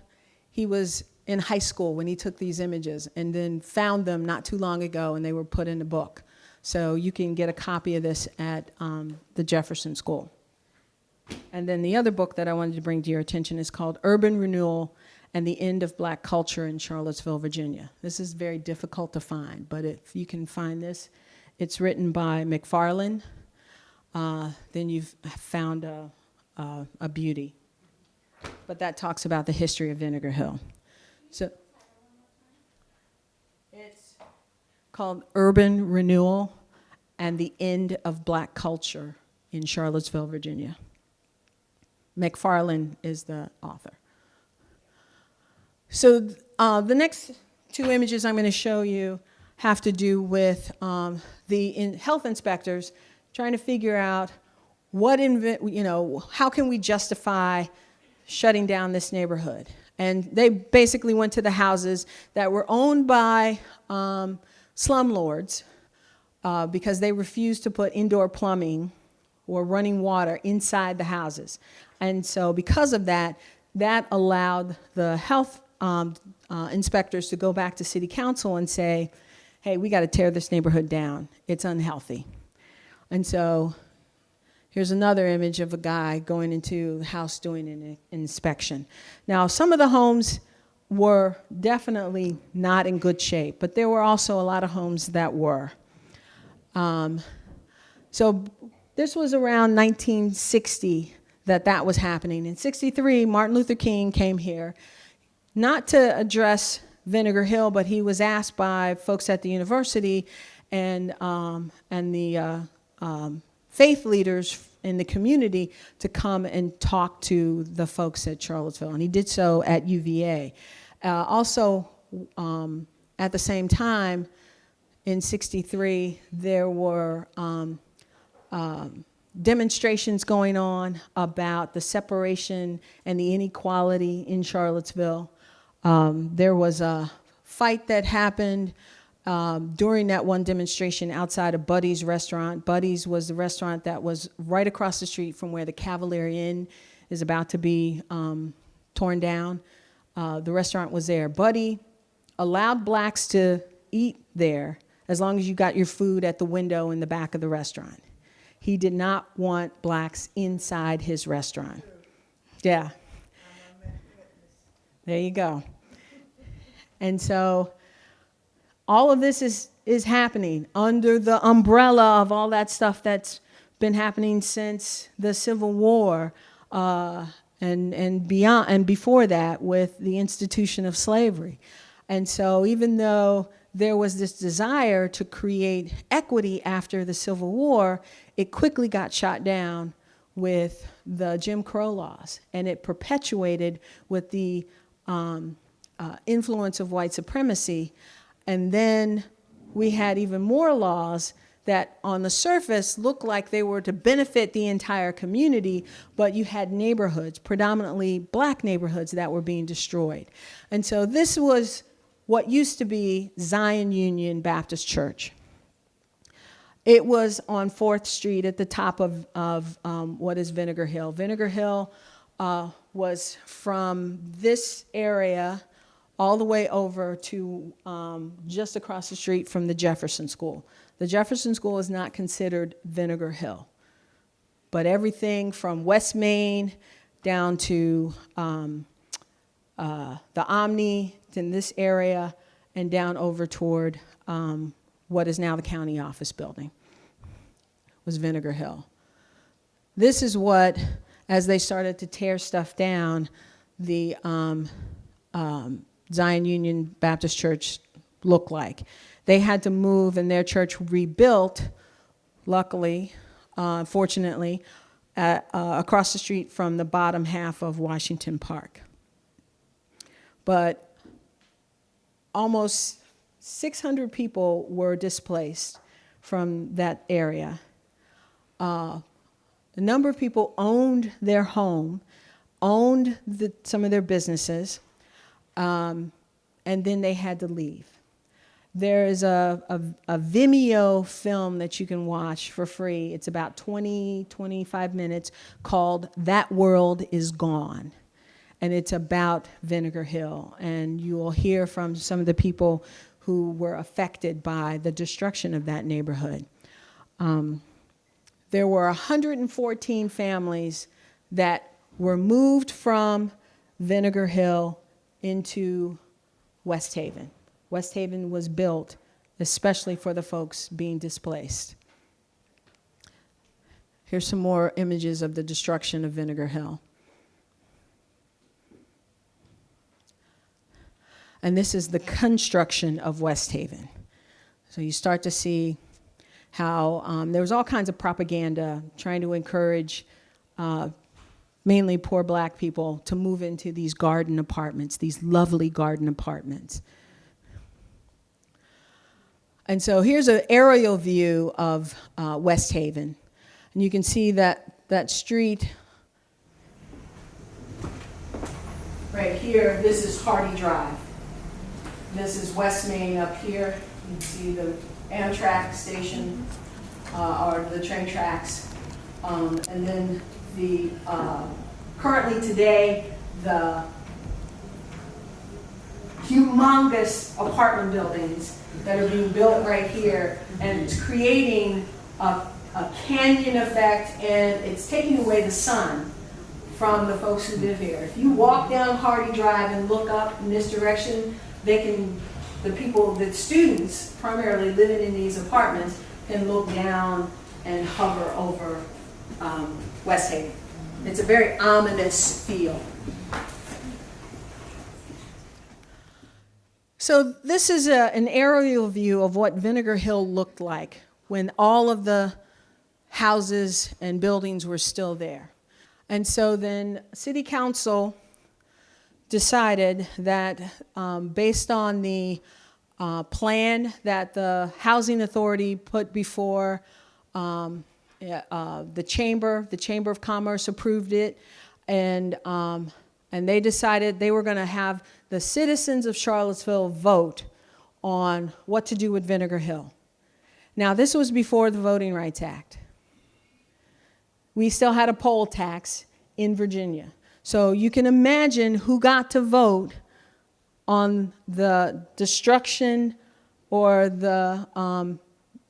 A: He was in high school when he took these images, and then found them not too long ago, and they were put in a book. So you can get a copy of this at the Jefferson School. And then the other book that I wanted to bring to your attention is called Urban Renewal and the End of Black Culture in Charlottesville, Virginia. This is very difficult to find, but if you can find this, it's written by McFarlane. Then you've found a beauty. But that talks about the history of Vinegar Hill. So it's called Urban Renewal and the End of Black Culture in Charlottesville, Virginia. McFarlane is the author. So the next two images I'm going to show you have to do with the health inspectors trying to figure out how can we justify shutting down this neighborhood. And they basically went to the houses that were owned by slumlords because they refused to put indoor plumbing or running water inside the houses. And so because of that, that allowed the health inspectors to go back to city council and say, hey, we got to tear this neighborhood down. It's unhealthy. And so here's another image of a guy going into the house doing an inspection. Now, some of the homes were definitely not in good shape, but there were also a lot of homes that were. So this was around 1960 that was happening. In 63, Martin Luther King came here, not to address Vinegar Hill, but he was asked by folks at the university and the faith leaders in the community to come and talk to the folks at Charlottesville, and he did so at UVA. Also, at the same time, in 63, there were demonstrations going on about the separation and the inequality in Charlottesville. There was a fight that happened during that one demonstration outside of Buddy's restaurant. Buddy's was the restaurant that was right across the street from where the Cavalier Inn is about to be torn down. The restaurant was there. Buddy allowed blacks to eat there as long as you got your food at the window in the back of the restaurant. He did not want blacks inside his restaurant. Yeah. There you go. And so all of this is happening under the umbrella of all that stuff that's been happening since the Civil War and beyond and before that with the institution of slavery. And so even though there was this desire to create equity after the Civil War, it quickly got shot down with the Jim Crow laws, and it perpetuated with the influence of white supremacy. And then we had even more laws that on the surface looked like they were to benefit the entire community, but you had neighborhoods, predominantly black neighborhoods, that were being destroyed. And so this was what used to be Zion Union Baptist Church. It was on 4th Street at the top of what is Vinegar Hill. Vinegar Hill was from this area all the way over to just across the street from the Jefferson School. The Jefferson School is not considered Vinegar Hill, but everything from West Main down to the Omni in this area and down over toward what is now the county office building was Vinegar Hill. This is what, as they started to tear stuff down, the Zion Union Baptist Church looked like. They had to move and their church rebuilt, luckily, fortunately, across the street from the bottom half of Washington Park. But almost 600 people were displaced from that area. A number of people owned their home, owned some of their businesses, and then they had to leave. There is a Vimeo film that you can watch for free. It's about 20, 25 minutes called That World Is Gone. and it's about Vinegar Hill. And you will hear from some of the people who were affected by the destruction of that neighborhood. There were 114 families that were moved from Vinegar Hill into West Haven. West Haven was built especially for the folks being displaced. Here's some more images of the destruction of Vinegar Hill. And this is the construction of West Haven. So you start to see how there was all kinds of propaganda trying to encourage mainly poor black people to move into these garden apartments, these lovely garden apartments. And so here's an aerial view of West Haven. And you can see that street right here. This is Hardy Drive. This is West Main up here. You can see the Amtrak station, or the train tracks. And then the currently today, the humongous apartment buildings that are being built right here, and it's creating a canyon effect, and it's taking away the sun from the folks who live here. If you walk down Hardy Drive and look up in this direction, the students primarily living in these apartments can look down and hover over West Haven. It's a very ominous feel. So this is an aerial view of what Vinegar Hill looked like when all of the houses and buildings were still there. And so then City Council decided that based on the plan that the Housing Authority put before the Chamber of Commerce approved it, and they decided they were going to have the citizens of Charlottesville vote on what to do with Vinegar Hill. Now, this was before the Voting Rights Act. We still had a poll tax in Virginia. So you can imagine who got to vote on the destruction or the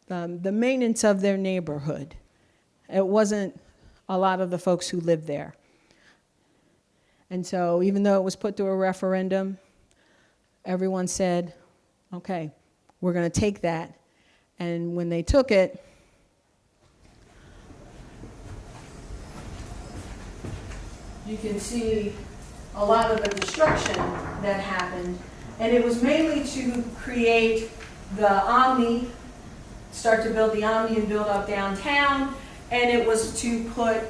A: maintenance of their neighborhood. It wasn't a lot of the folks who lived there. And so even though it was put to a referendum, everyone said, okay, we're going to take that. And when they took it, you can see a lot of the destruction that happened. And it was mainly to create the Omni, start to build the Omni and build up downtown. And it was to put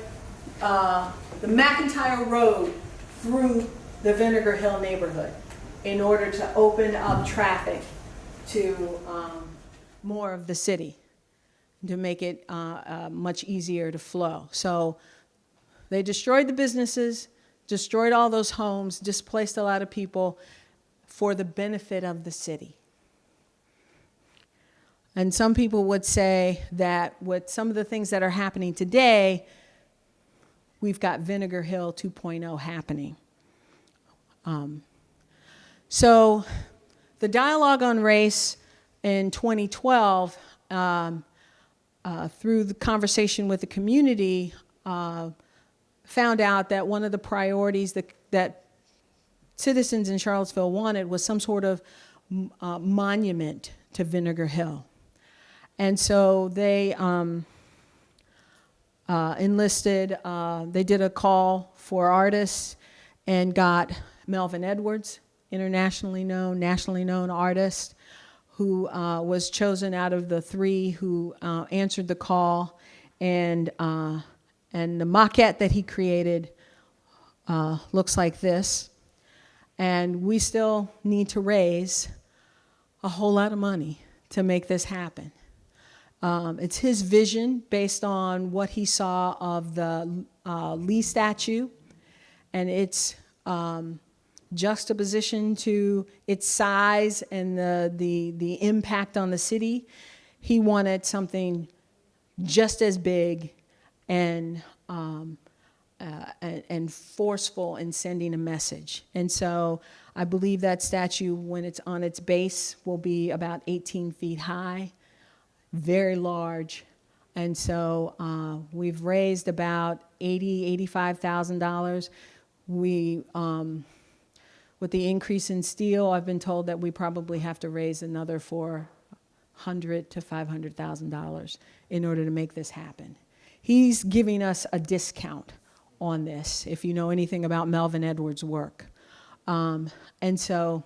A: the McIntyre Road through the Vinegar Hill neighborhood in order to open up traffic to more of the city, to make it much easier to flow. So they destroyed the businesses, destroyed all those homes, displaced a lot of people for the benefit of the city. And some people would say that with some of the things that are happening today, we've got Vinegar Hill 2.0 happening. So the dialogue on race in 2012, through the conversation with the community, found out that one of the priorities that citizens in Charlottesville wanted was some sort of monument to Vinegar Hill. And so they enlisted, they did a call for artists and got Melvin Edwards, internationally known, nationally known artist, who was chosen out of the three who answered the call. And the maquette that he created looks like this. And we still need to raise a whole lot of money to make this happen. It's his vision based on what he saw of the Lee statue and its juxtaposition to its size and the impact on the city. He wanted something just as big and and forceful in sending a message. And so I believe that statue, when it's on its base, will be about 18 feet high, very large. And so we've raised about $85,000. We, with the increase in steel, I've been told that we probably have to raise another $400,000 to $500,000 in order to make this happen. He's giving us a discount on this, if you know anything about Melvin Edwards' work. And so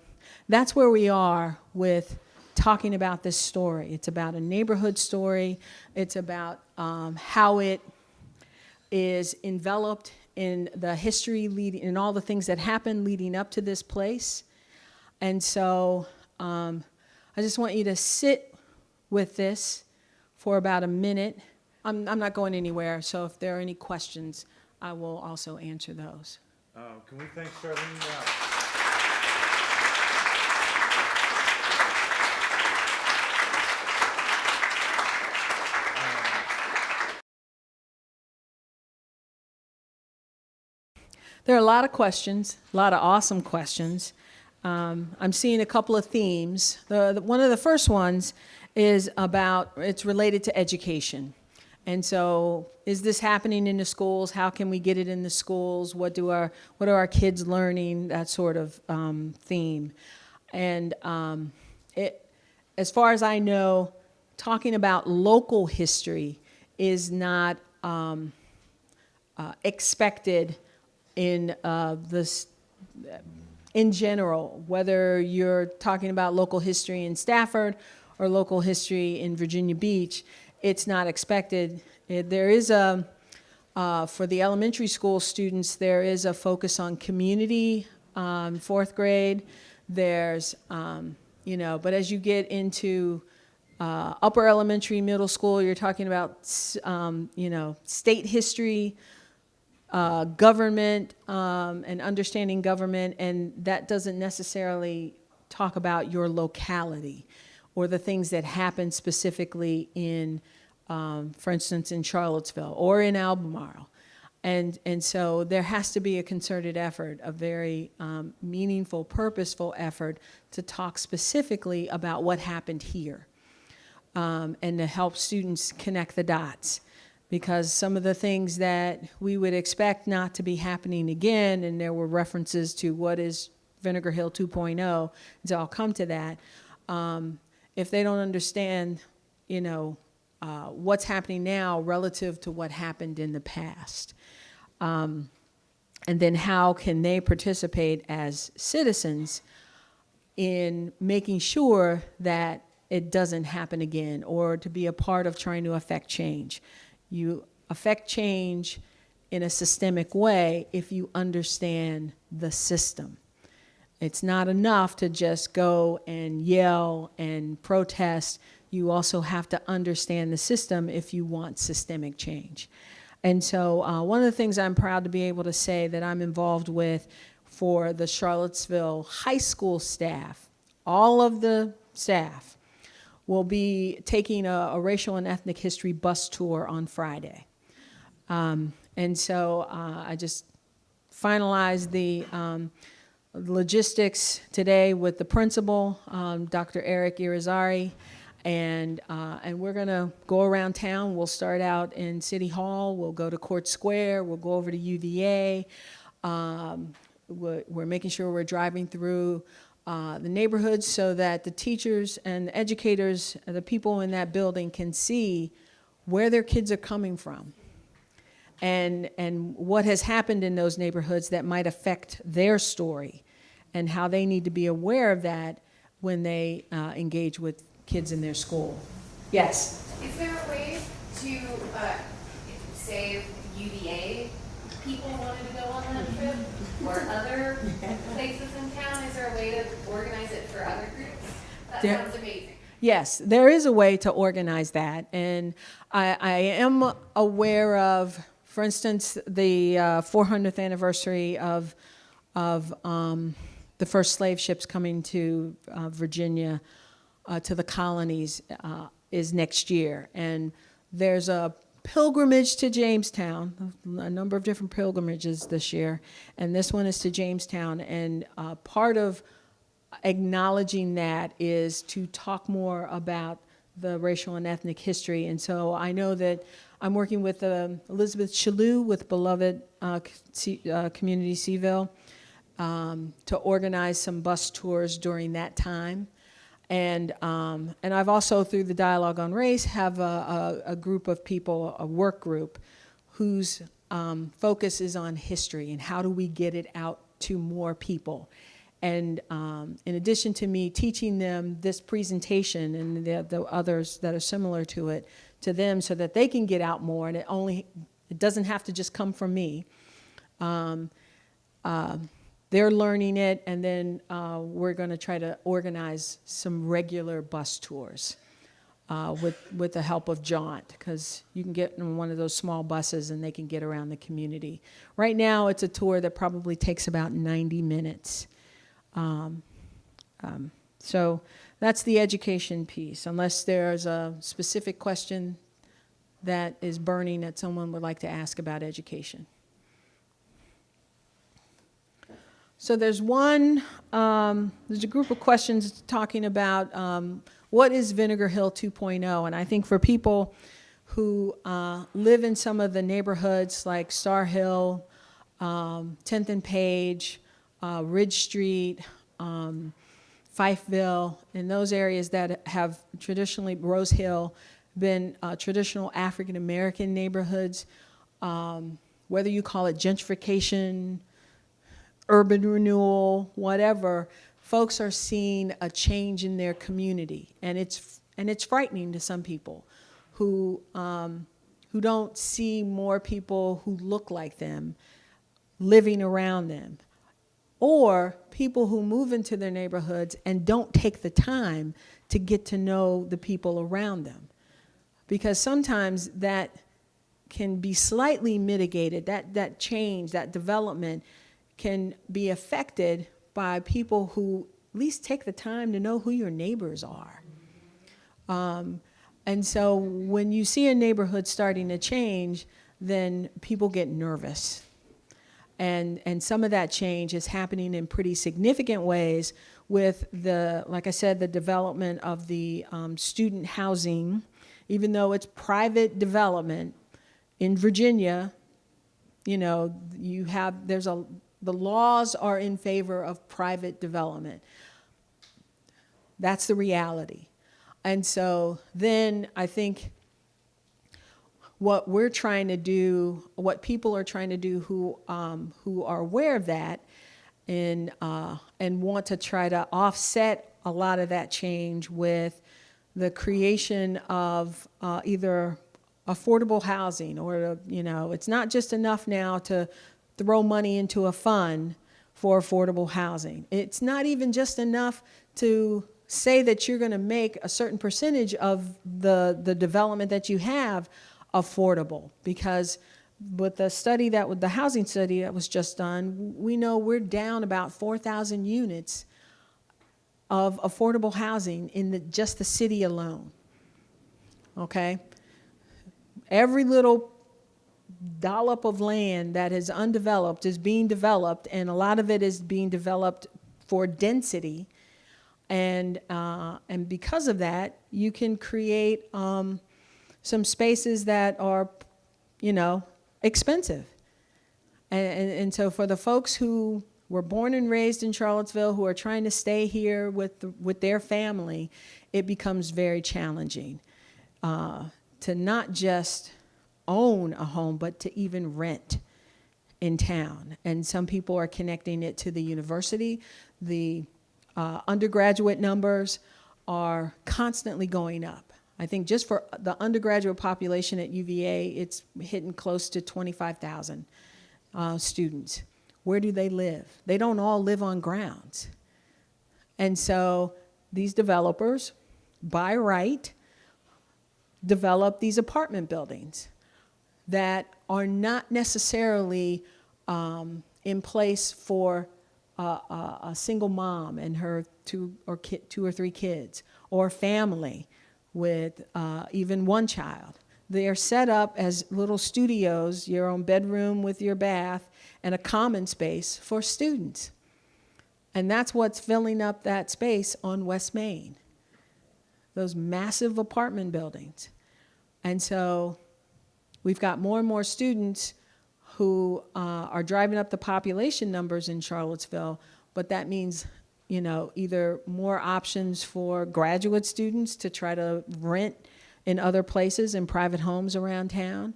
A: that's where we are with talking about this story. It's about a neighborhood story. It's about how it is enveloped in the history in all the things that happened leading up to this place. And so I just want you to sit with this for about a minute. I'm not going anywhere, so if there are any questions, I will also answer those.
B: Can we thank Charlene?
A: There are a lot of questions, a lot of awesome questions. I'm seeing a couple of themes. One of the first ones is it's related to education. And so, is this happening in the schools? How can we get it in the schools? What are our kids learning? That sort of theme. And as far as I know, talking about local history is not expected in general, whether you're talking about local history in Stafford or local history in Virginia Beach. It's not expected. There is for the elementary school students, there is a focus on community, fourth grade. There's, but as you get into upper elementary, middle school, you're talking about, state history, government, and understanding government, and that doesn't necessarily talk about your locality or the things that happen specifically in, for instance, in Charlottesville or in Albemarle. And so there has to be a concerted effort, a very meaningful, purposeful effort to talk specifically about what happened here, and to help students connect the dots. Because some of the things that we would expect not to be happening again, and there were references to what is Vinegar Hill 2.0, so I'll come to that. If they don't understand, what's happening now relative to what happened in the past. And then how can they participate as citizens in making sure that it doesn't happen again, or to be a part of trying to affect change. You affect change in a systemic way if you understand the system. It's not enough to just go and yell and protest. You also have to understand the system if you want systemic change. And so one of the things I'm proud to be able to say that I'm involved with for the Charlottesville high school staff, all of the staff, will be taking a racial and ethnic history bus tour on Friday. And so I just finalized the logistics today with the principal, Dr. Eric Irizarry, and we're gonna go around town. We'll start out in City Hall, we'll go to Court Square, we'll go over to UVA. We're making sure we're driving through the neighborhoods so that the teachers and the educators, the people in that building can see where their kids are coming from and what has happened in those neighborhoods that might affect their story, and how they need to be aware of that when they engage with kids in their school. Yes?
C: Is there a way to, say, UVA people wanted to go on that trip, or other places in town? Is there a way to organize it for other groups? That sounds amazing.
A: Yes, there is a way to organize that, and I am aware of, for instance, the 400th anniversary of the first slave ships coming to Virginia, to the colonies, is next year, and there's a pilgrimage to Jamestown, a number of different pilgrimages this year, and this one is to Jamestown. And part of acknowledging that is to talk more about the racial and ethnic history. And so I know that I'm working with Elizabeth Shalou with Beloved Community Seville to organize some bus tours during that time. And I've also, through the Dialogue on Race, have a group of people, a work group, whose focus is on history and how do we get it out to more people. And in addition to me teaching them this presentation and the others that are similar to it to them so that they can get out more, and it doesn't have to just come from me. They're learning it, and then we're going to try to organize some regular bus tours with the help of Jaunt, because you can get in one of those small buses and they can get around the community. Right now, it's a tour that probably takes about 90 minutes. So that's the education piece, unless there's a specific question that is burning that someone would like to ask about education. So there's a group of questions talking about what is Vinegar Hill 2.0, and I think for people who live in some of the neighborhoods like Star Hill, 10th and Page, Ridge Street, Fifeville, in those areas that have traditionally, Rose Hill, been traditional African American neighborhoods, whether you call it gentrification, urban renewal, whatever, folks are seeing a change in their community, and it's frightening to some people who don't see more people who look like them living around them, or people who move into their neighborhoods and don't take the time to get to know the people around them, because sometimes that can be slightly mitigated. That change, that development, can be affected by people who at least take the time to know who your neighbors are. And so when you see a neighborhood starting to change, then people get nervous. And some of that change is happening in pretty significant ways with like I said, the development of the student housing. Even though it's private development in Virginia, the laws are in favor of private development. That's the reality. And so then I think what we're trying to do, what people are trying to do who are aware of that and want to try to offset a lot of that change with the creation of either affordable housing or, it's not just enough now to throw money into a fund for affordable housing. It's not even just enough to say that you're going to make a certain percentage of the development that you have affordable, because with the housing study that was just done, we know we're down about 4,000 units of affordable housing in just the city alone. Okay? Every little dollop of land that is undeveloped is being developed, and a lot of it is being developed for density, and because of that, you can create some spaces that are, expensive, and so for the folks who were born and raised in Charlottesville, who are trying to stay here with their family, it becomes very challenging to not just own a home, but to even rent in town. And some people are connecting it to the university. The undergraduate numbers are constantly going up. I think just for the undergraduate population at UVA, it's hitting close to 25,000 students. Where do they live? They don't all live on grounds. And so these developers, by right, develop these apartment buildings that are not necessarily in place for a single mom and her two or three kids, or family with even one child. They are set up as little studios, your own bedroom with your bath, and a common space for students. And that's what's filling up that space on West Main, those massive apartment buildings. And so we've got more and more students who are driving up the population numbers in Charlottesville, but that means, you know, either more options for graduate students to try to rent in other places, in private homes around town.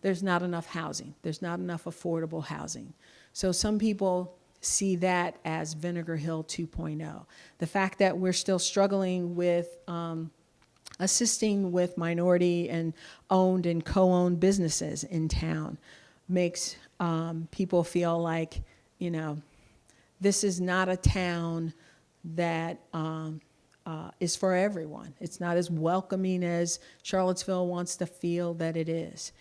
A: There's not enough housing. There's not enough affordable housing. So some people see that as Vinegar Hill 2.0. The fact that we're still struggling with assisting with minority and owned and co-owned businesses in town makes people feel like, you know, this is not a town that is for everyone. It's not as welcoming as Charlottesville wants to feel that it is.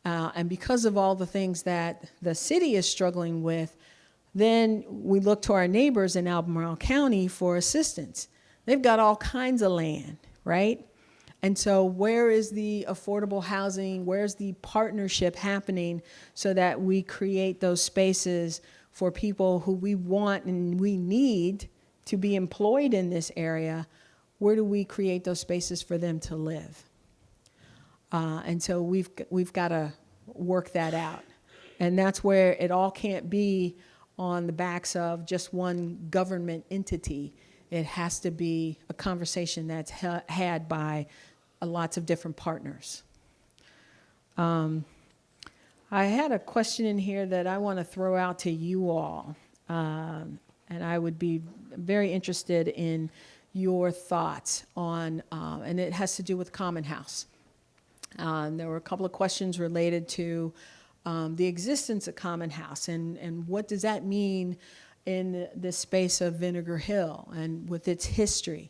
A: And because of all the things that the city is struggling with, then we look to our neighbors in Albemarle County for assistance. They've got all kinds of land, right? And so where is the affordable housing? Where's the partnership happening so that we create those spaces for people who we want and we need to be employed in this area? Where do we create those spaces for them to live? And so we've got to work that out. And that's where it all can't be on the backs of just one government entity. It has to be a conversation that's had by lots of different partners. I had a question in here that I want to throw out to you all. And I would be very interested in your thoughts on, and it has to do with Common House. There were a couple of questions related to the existence of Common House and what does that mean in the space of Vinegar Hill and with its history.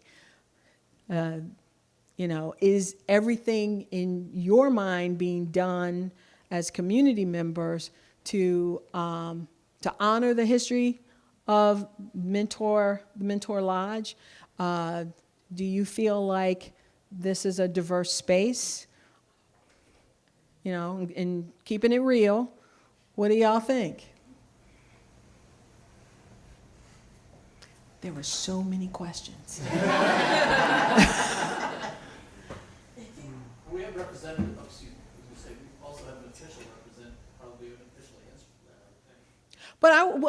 A: You know, is everything in your mind being done as community members to honor the history of the Mentor Lodge? Do you feel like this is a diverse space? You know, and keeping it real, what do y'all think? There were so many questions.
D: We have representatives, excuse me, as you say, we also have an official representative, probably an official answer for that, I would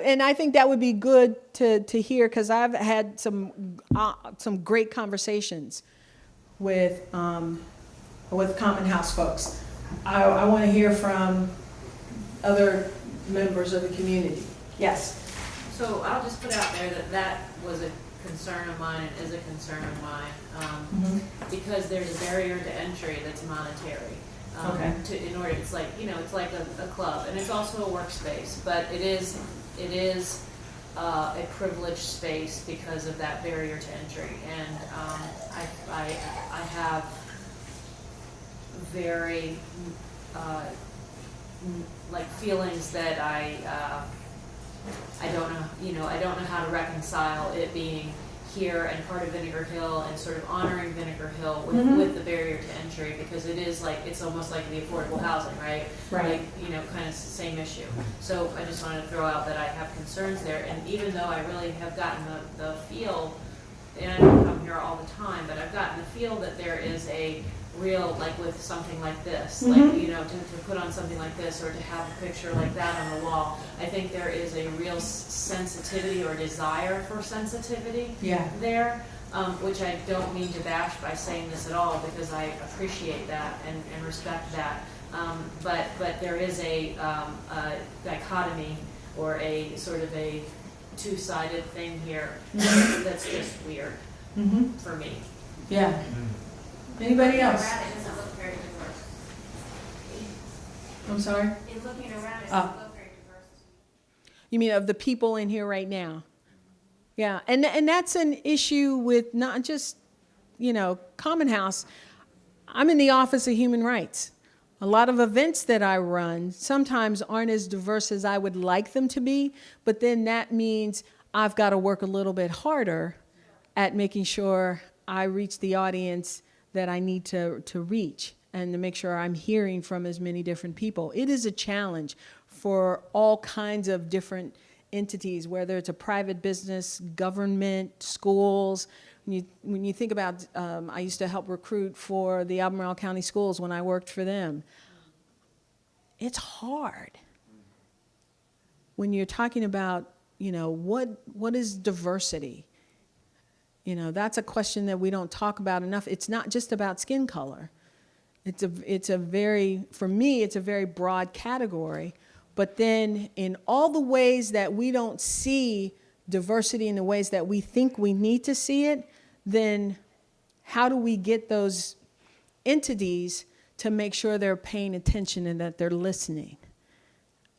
D: think.
A: But I think that would be good to hear because I've had some great conversations with Common House folks. I want to hear from other members of the community. Yes.
E: So I'll just put out there that that was a concern of mine and is a concern of mine because there's a barrier to entry that's monetary. In order, it's like, you know, it's like a club, and it's also a workspace, but it is a privileged space because of that barrier to entry. And I have very like feelings that I don't know, you know, I don't know how to reconcile it being here and part of Vinegar Hill and sort of honoring Vinegar Hill with the barrier to entry, because it is like, it's almost like the affordable housing, right?
A: Right.
E: Like, you know, kind of same issue. So I just wanted to throw out that I have concerns there, and even though I really have gotten the feel, and I don't come here all the time, but I've gotten the feel that there is a real, like with something like this, like, you know, to put on something like this or to have a picture like that on the wall, I think there is a real sensitivity or desire for sensitivity there, which I don't mean to bash by saying this at all, because I appreciate that and respect that. But there is a dichotomy or a sort of a two-sided thing here that's just weird for me.
A: Yeah. Anybody else?
C: It doesn't look very diverse.
A: I'm sorry?
C: In looking around, it doesn't look very diverse.
A: You mean of the people in here right now? Yeah, and that's an issue with not just, you know, Common House. I'm in the Office of Human Rights. A lot of events that I run sometimes aren't as diverse as I would like them to be, but then that means I've got to work a little bit harder at making sure I reach the audience that I need to reach and to make sure I'm hearing from as many different people. It is a challenge for all kinds of different entities, whether it's a private business, government, schools. When you think about, I used to help recruit for the Albemarle County Schools when I worked for them. It's hard. When you're talking about, what is diversity? That's a question that we don't talk about enough. It's not just about skin color. For me, it's a very broad category. But then in all the ways that we don't see diversity in the ways that we think we need to see it, then how do we get those entities to make sure they're paying attention and that they're listening?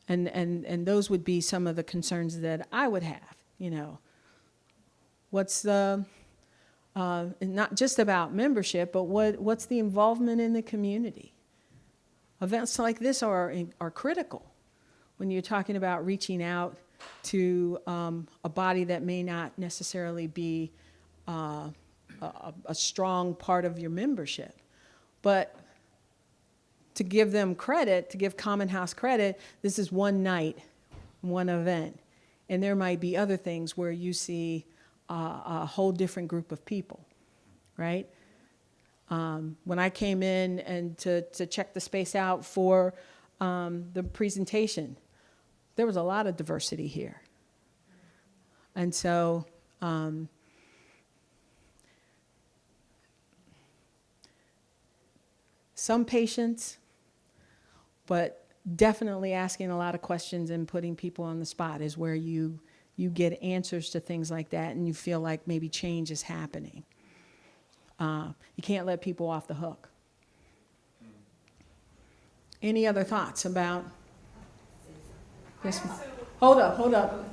A: And those would be some of the concerns that I would have, What's the, not just about membership, but what's the involvement in the community? Events like this are critical when you're talking about reaching out to a body that may not necessarily be a strong part of your membership. But to give them credit, to give Common House credit, this is one night, one event. And there might be other things where you see a whole different group of people, right? When I came in and to check the space out for the presentation, there was a lot of diversity here. And so some patience, but definitely asking a lot of questions and putting people on the spot is where you get answers to things like that and you feel like maybe change is happening. You can't let people off the hook. Any other thoughts about? Yes, hold up.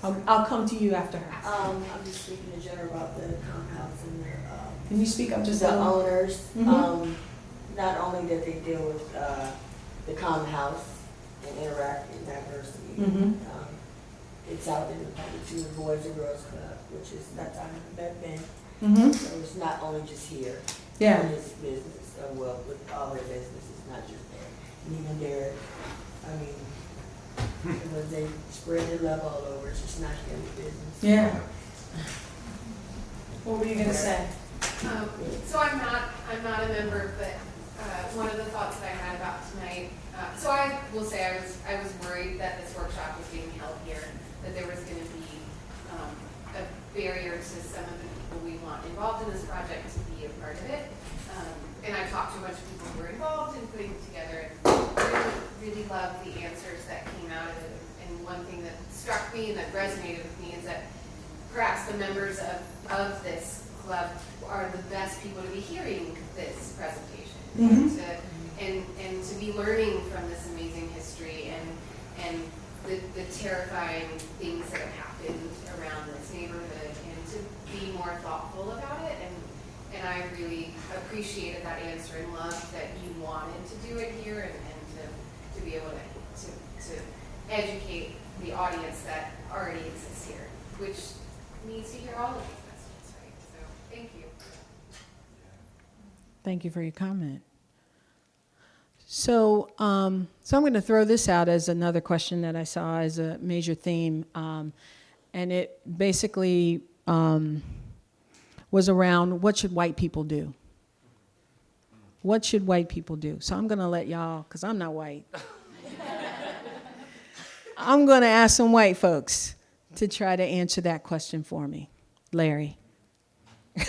A: I'll come to you after her.
F: I'm just speaking in general about the compounds and their,
A: Can you speak up just a
F: the
A: little?
F: owners.
A: Mhm.
F: Not only that they deal with the common house and interact in diversity.
A: Mhm.
F: It's out in the public too, the Boys and Girls Club, which is that's out in Beth.
A: Mm-hmm.
F: So it's not only just here.
A: Yeah.
F: In this business, well, with all their businesses, not just there. And even there, when they spread their love all over, it's just not their business.
A: Yeah. What were you gonna say?
C: So I'm not a member, but one of the thoughts that I had about tonight, so I will say I was worried that this workshop was being held here, that there was going to be a barrier to some of the people we want involved in this project to be a part of it. And I talked to a bunch of people who were involved in putting it together, and really loved the answers that came out of it. And one thing that struck me and that resonated with me is that perhaps the members of this club are the best people to be hearing this presentation.
A: Mhm.
C: And to be learning from this amazing history and the terrifying things that have happened around this neighborhood, and to be more thoughtful about it. And I really appreciated that answer and loved that you wanted to do it here and to be able to educate the audience that already exists here, which needs to hear all of these messages, right? So thank you.
A: Thank you for your comment. So I'm going to throw this out as another question that I saw as a major theme, and it basically was around what should white people do? What should white people do? So I'm going to let y'all, because I'm not white. I'm going to ask some white folks to try to answer that question for me. Larry.
B: I'll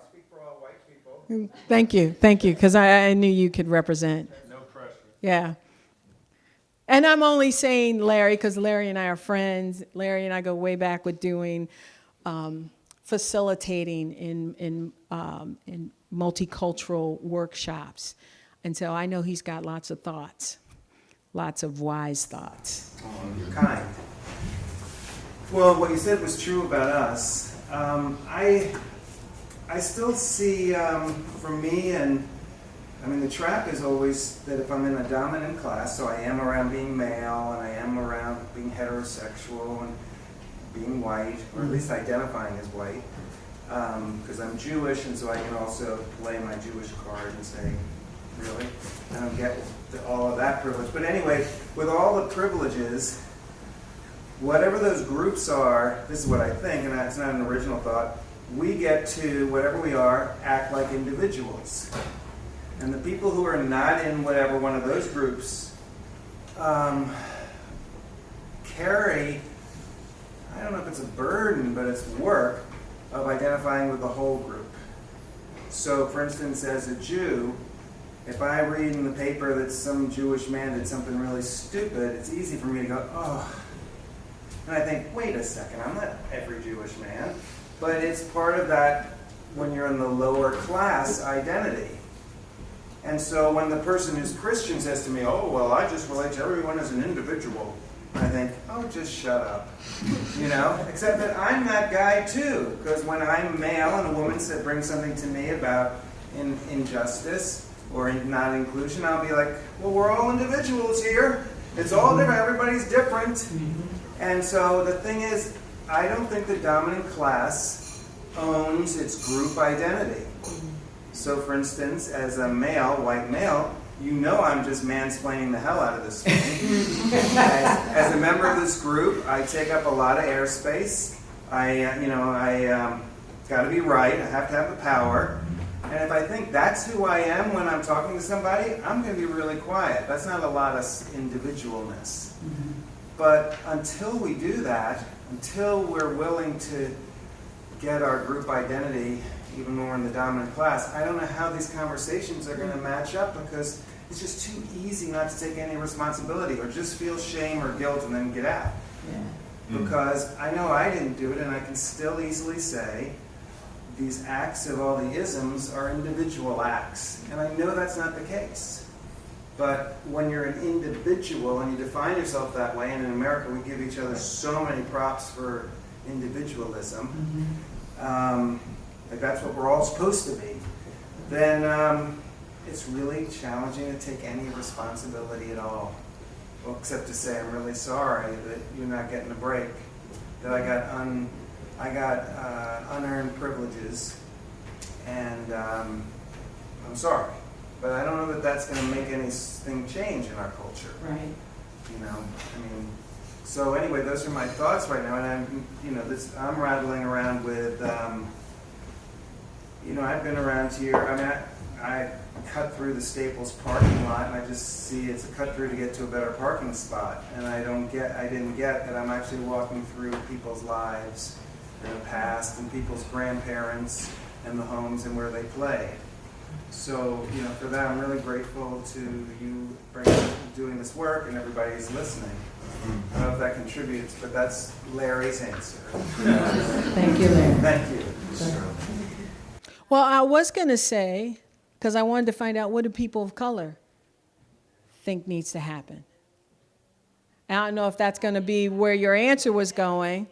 B: speak for all white people.
A: Thank you, because I knew you could represent.
B: No pressure.
A: Yeah. And I'm only saying Larry because Larry and I are friends. Larry and I go way back with doing facilitating in multicultural workshops. And so I know he's got lots of thoughts, lots of wise thoughts.
G: Oh, you're kind. Well, what you said was true about us. I still see, for me, and I mean, the trap is always that if I'm in a dominant class, so I am around being male, and I am around being heterosexual, being white, or at least identifying as white, because I'm Jewish, and so I can also play my Jewish card and say, really? I don't get all of that privilege. But anyway, with all the privileges, whatever those groups are, this is what I think, and that's not an original thought, we get to, whatever we are, act like individuals. And the people who are not in whatever one of those groups carry, I don't know if it's a burden, but it's work of identifying with the whole group. So, for instance, as a Jew, if I read in the paper that some Jewish man did something really stupid, it's easy for me to go, oh. And I think, wait a second, I'm not every Jewish man. But it's part of that when you're in the lower class identity. And so when the person who's Christian says to me, oh, well, I just relate to everyone as an individual, I think, oh, just shut up. You know? Except that I'm that guy too. Because when I'm male and a woman brings something to me about injustice or not inclusion, I'll be like, well, we're all individuals here. It's all different. Everybody's different. And so the thing is, I don't think the dominant class owns its group identity. So, for instance, as a male, white male, you know I'm just mansplaining the hell out of this thing. As a member of this group, I take up a lot of airspace. I got to be right. I have to have the power. And if I think that's who I am when I'm talking to somebody, I'm going to be really quiet. That's not a lot of individualness. But until we do that, until we're willing to get our group identity, even when we're in the dominant class, I don't know how these conversations are going to match up, because it's just too easy not to take any responsibility or just feel shame or guilt and then get out. Because I know I didn't do it, and I can still easily say these acts of all the isms are individual acts. And I know that's not the case. But when you're an individual and you define yourself that way, and in America we give each other so many props for individualism, like that's what we're all supposed to be, then it's really challenging to take any responsibility at all. Well, except to say I'm really sorry that you're not getting a break, that I got unearned privileges, and I'm sorry. But I don't know that that's going to make anything change in our culture.
A: Right.
G: You know, I mean, so anyway, those are my thoughts right now, and I'm rattling around with, I've been around here. I mean, I cut through the Staples parking lot, and I just see it's a cut through to get to a better parking spot, and I didn't get that I'm actually walking through people's lives and the past, and people's grandparents, and the homes and where they played. So, for that, I'm really grateful to you doing this work and everybody's listening. I don't know if that contributes, but that's Larry's answer.
A: Thank you, Larry.
G: Thank you.
A: Well, I was going to say, because I wanted to find out, what do people of color think needs to happen? I don't know if that's going to be where your answer was going.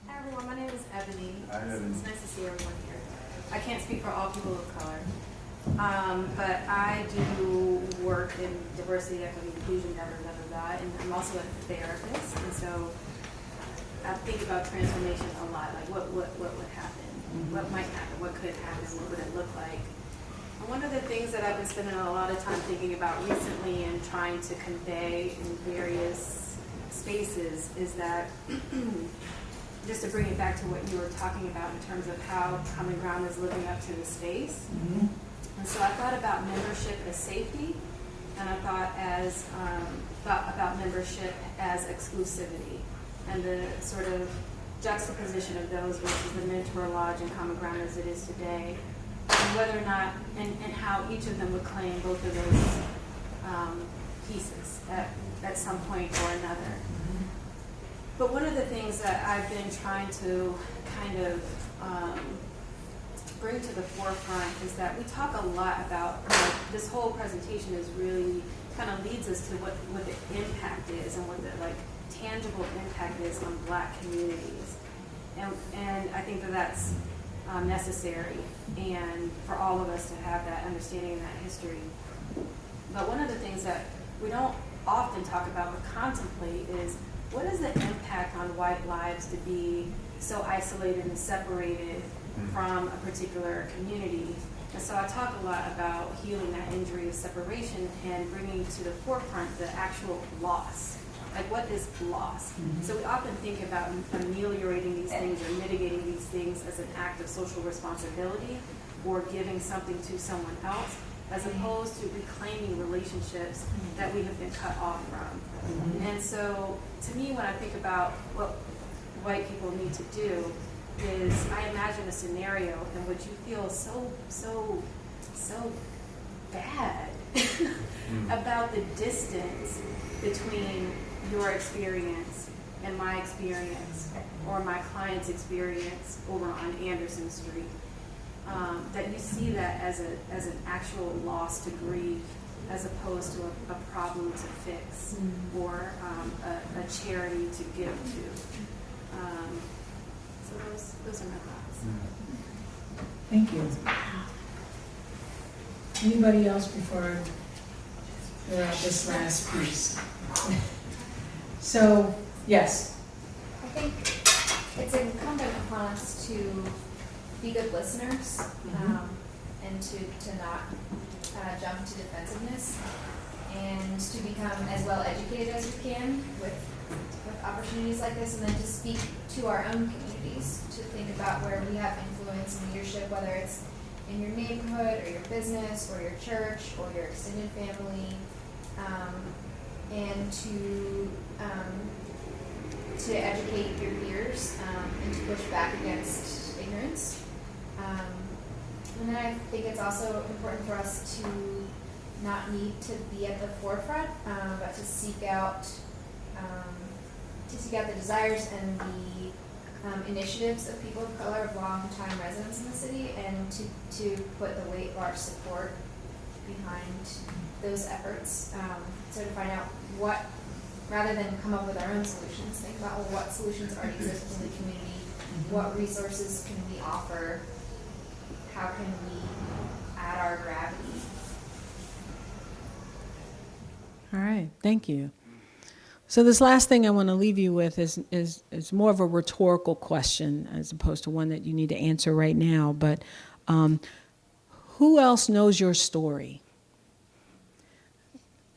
H: Hi everyone, my name is Ebony.
G: Hi, Ebony.
H: It's nice to see everyone here. I can't speak for all people of color, but I do work in diversity, equity, inclusion, and I'm also a therapist, and so I think about transformation a lot, like what would happen, what might happen, what could happen, what would it look like. And one of the things that I've been spending a lot of time thinking about recently and trying to convey in various spaces is that just to bring it back to what you were talking about in terms of how Common Ground is living up to the space. And so I thought about membership as safety, and I thought about membership as exclusivity, and the sort of juxtaposition of those versus the Mentor Lodge and Common Ground as it is today, and whether or not, and how each of them would claim both of those pieces at some point or another. But one of the things that I've been trying to kind of bring to the forefront is that we talk a lot about, this whole presentation is really kind of leads us to what the impact is and what the tangible impact is on Black communities. And I think that that's necessary, and for all of us to have that understanding and that history. But one of the things that we don't often talk about but contemplate is, what is the impact on white lives to be so isolated and separated from a particular community. And so I talk a lot about healing that injury of separation and bringing to the forefront the actual loss. Like, what is loss? So we often think about ameliorating these things or mitigating these things as an act of social responsibility or giving something to someone else, as opposed to reclaiming relationships that we have been cut off from. And so, to me, when I think about what white people need to do, is I imagine a scenario in which you feel so bad about the distance between your experience and my experience, or my client's experience over on Anderson Street. That you see that as an actual loss to grief, as opposed to a problem to fix, or a charity to give to. So those are my thoughts.
I: Thank you. Anybody else before we're at this last piece? So, yes.
C: I think it's incumbent upon us to be good listeners, and to not jump to defensiveness, and to become as well educated as we can with opportunities like this, and then to speak to our own communities, to think about where we have influence and leadership, whether it's in your neighborhood or your business or your church or your extended family, and to educate your peers, and to push back against ignorance. And then I think it's also important for us to not need to be at the forefront, but to seek out the desires and the initiatives of people of color, of long-time residents in the city, and to put the weight of our support behind those efforts. So to find out what, rather than come up with our own solutions, think about, well, what solutions already exist in the community, what resources can we offer, how can we add our gravity.
A: All right, thank you. So this last thing I want to leave you with is more of a rhetorical question as opposed to one that you need to answer right now. But who else knows your story?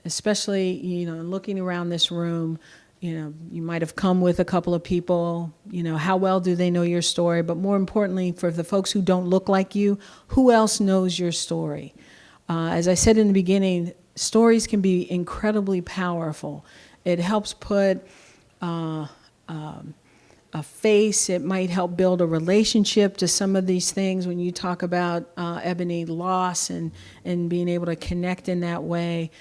A: Especially, looking around this room, you might have come with a couple of people. How well do they know your story? But more importantly, for the folks who don't look like you, who else knows your story? As I said in the beginning, stories can be incredibly powerful. It helps put a face. It might help build a relationship to some of these things when you talk about Ebony, loss and being able to connect in that way.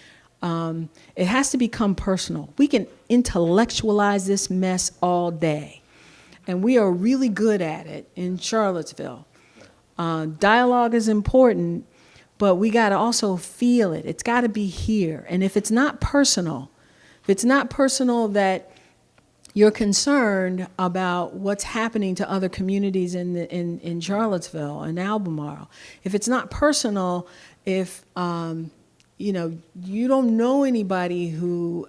A: It has to become personal. We can intellectualize this mess all day, and we are really good at it in Charlottesville. Dialogue is important, but we got to also feel it. It's got to be here. And if it's not personal, that you're concerned about what's happening to other communities in Charlottesville and Albemarle, if it's not personal, if you don't know anybody who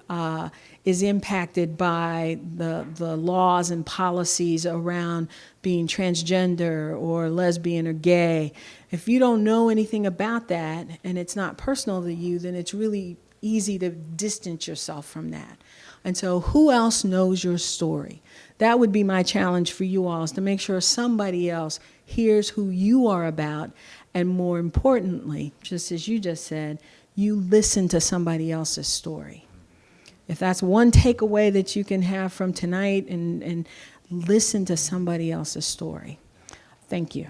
A: is impacted by the laws and policies around being transgender or lesbian or gay, if you don't know anything about that and it's not personal to you, then it's really easy to distance yourself from that. And so who else knows your story? That would be my challenge for you all, is to make sure somebody else hears who you are about, and more importantly, just as you just said, you listen to somebody else's story. If that's one takeaway that you can have from tonight, and listen to somebody else's story. Thank you.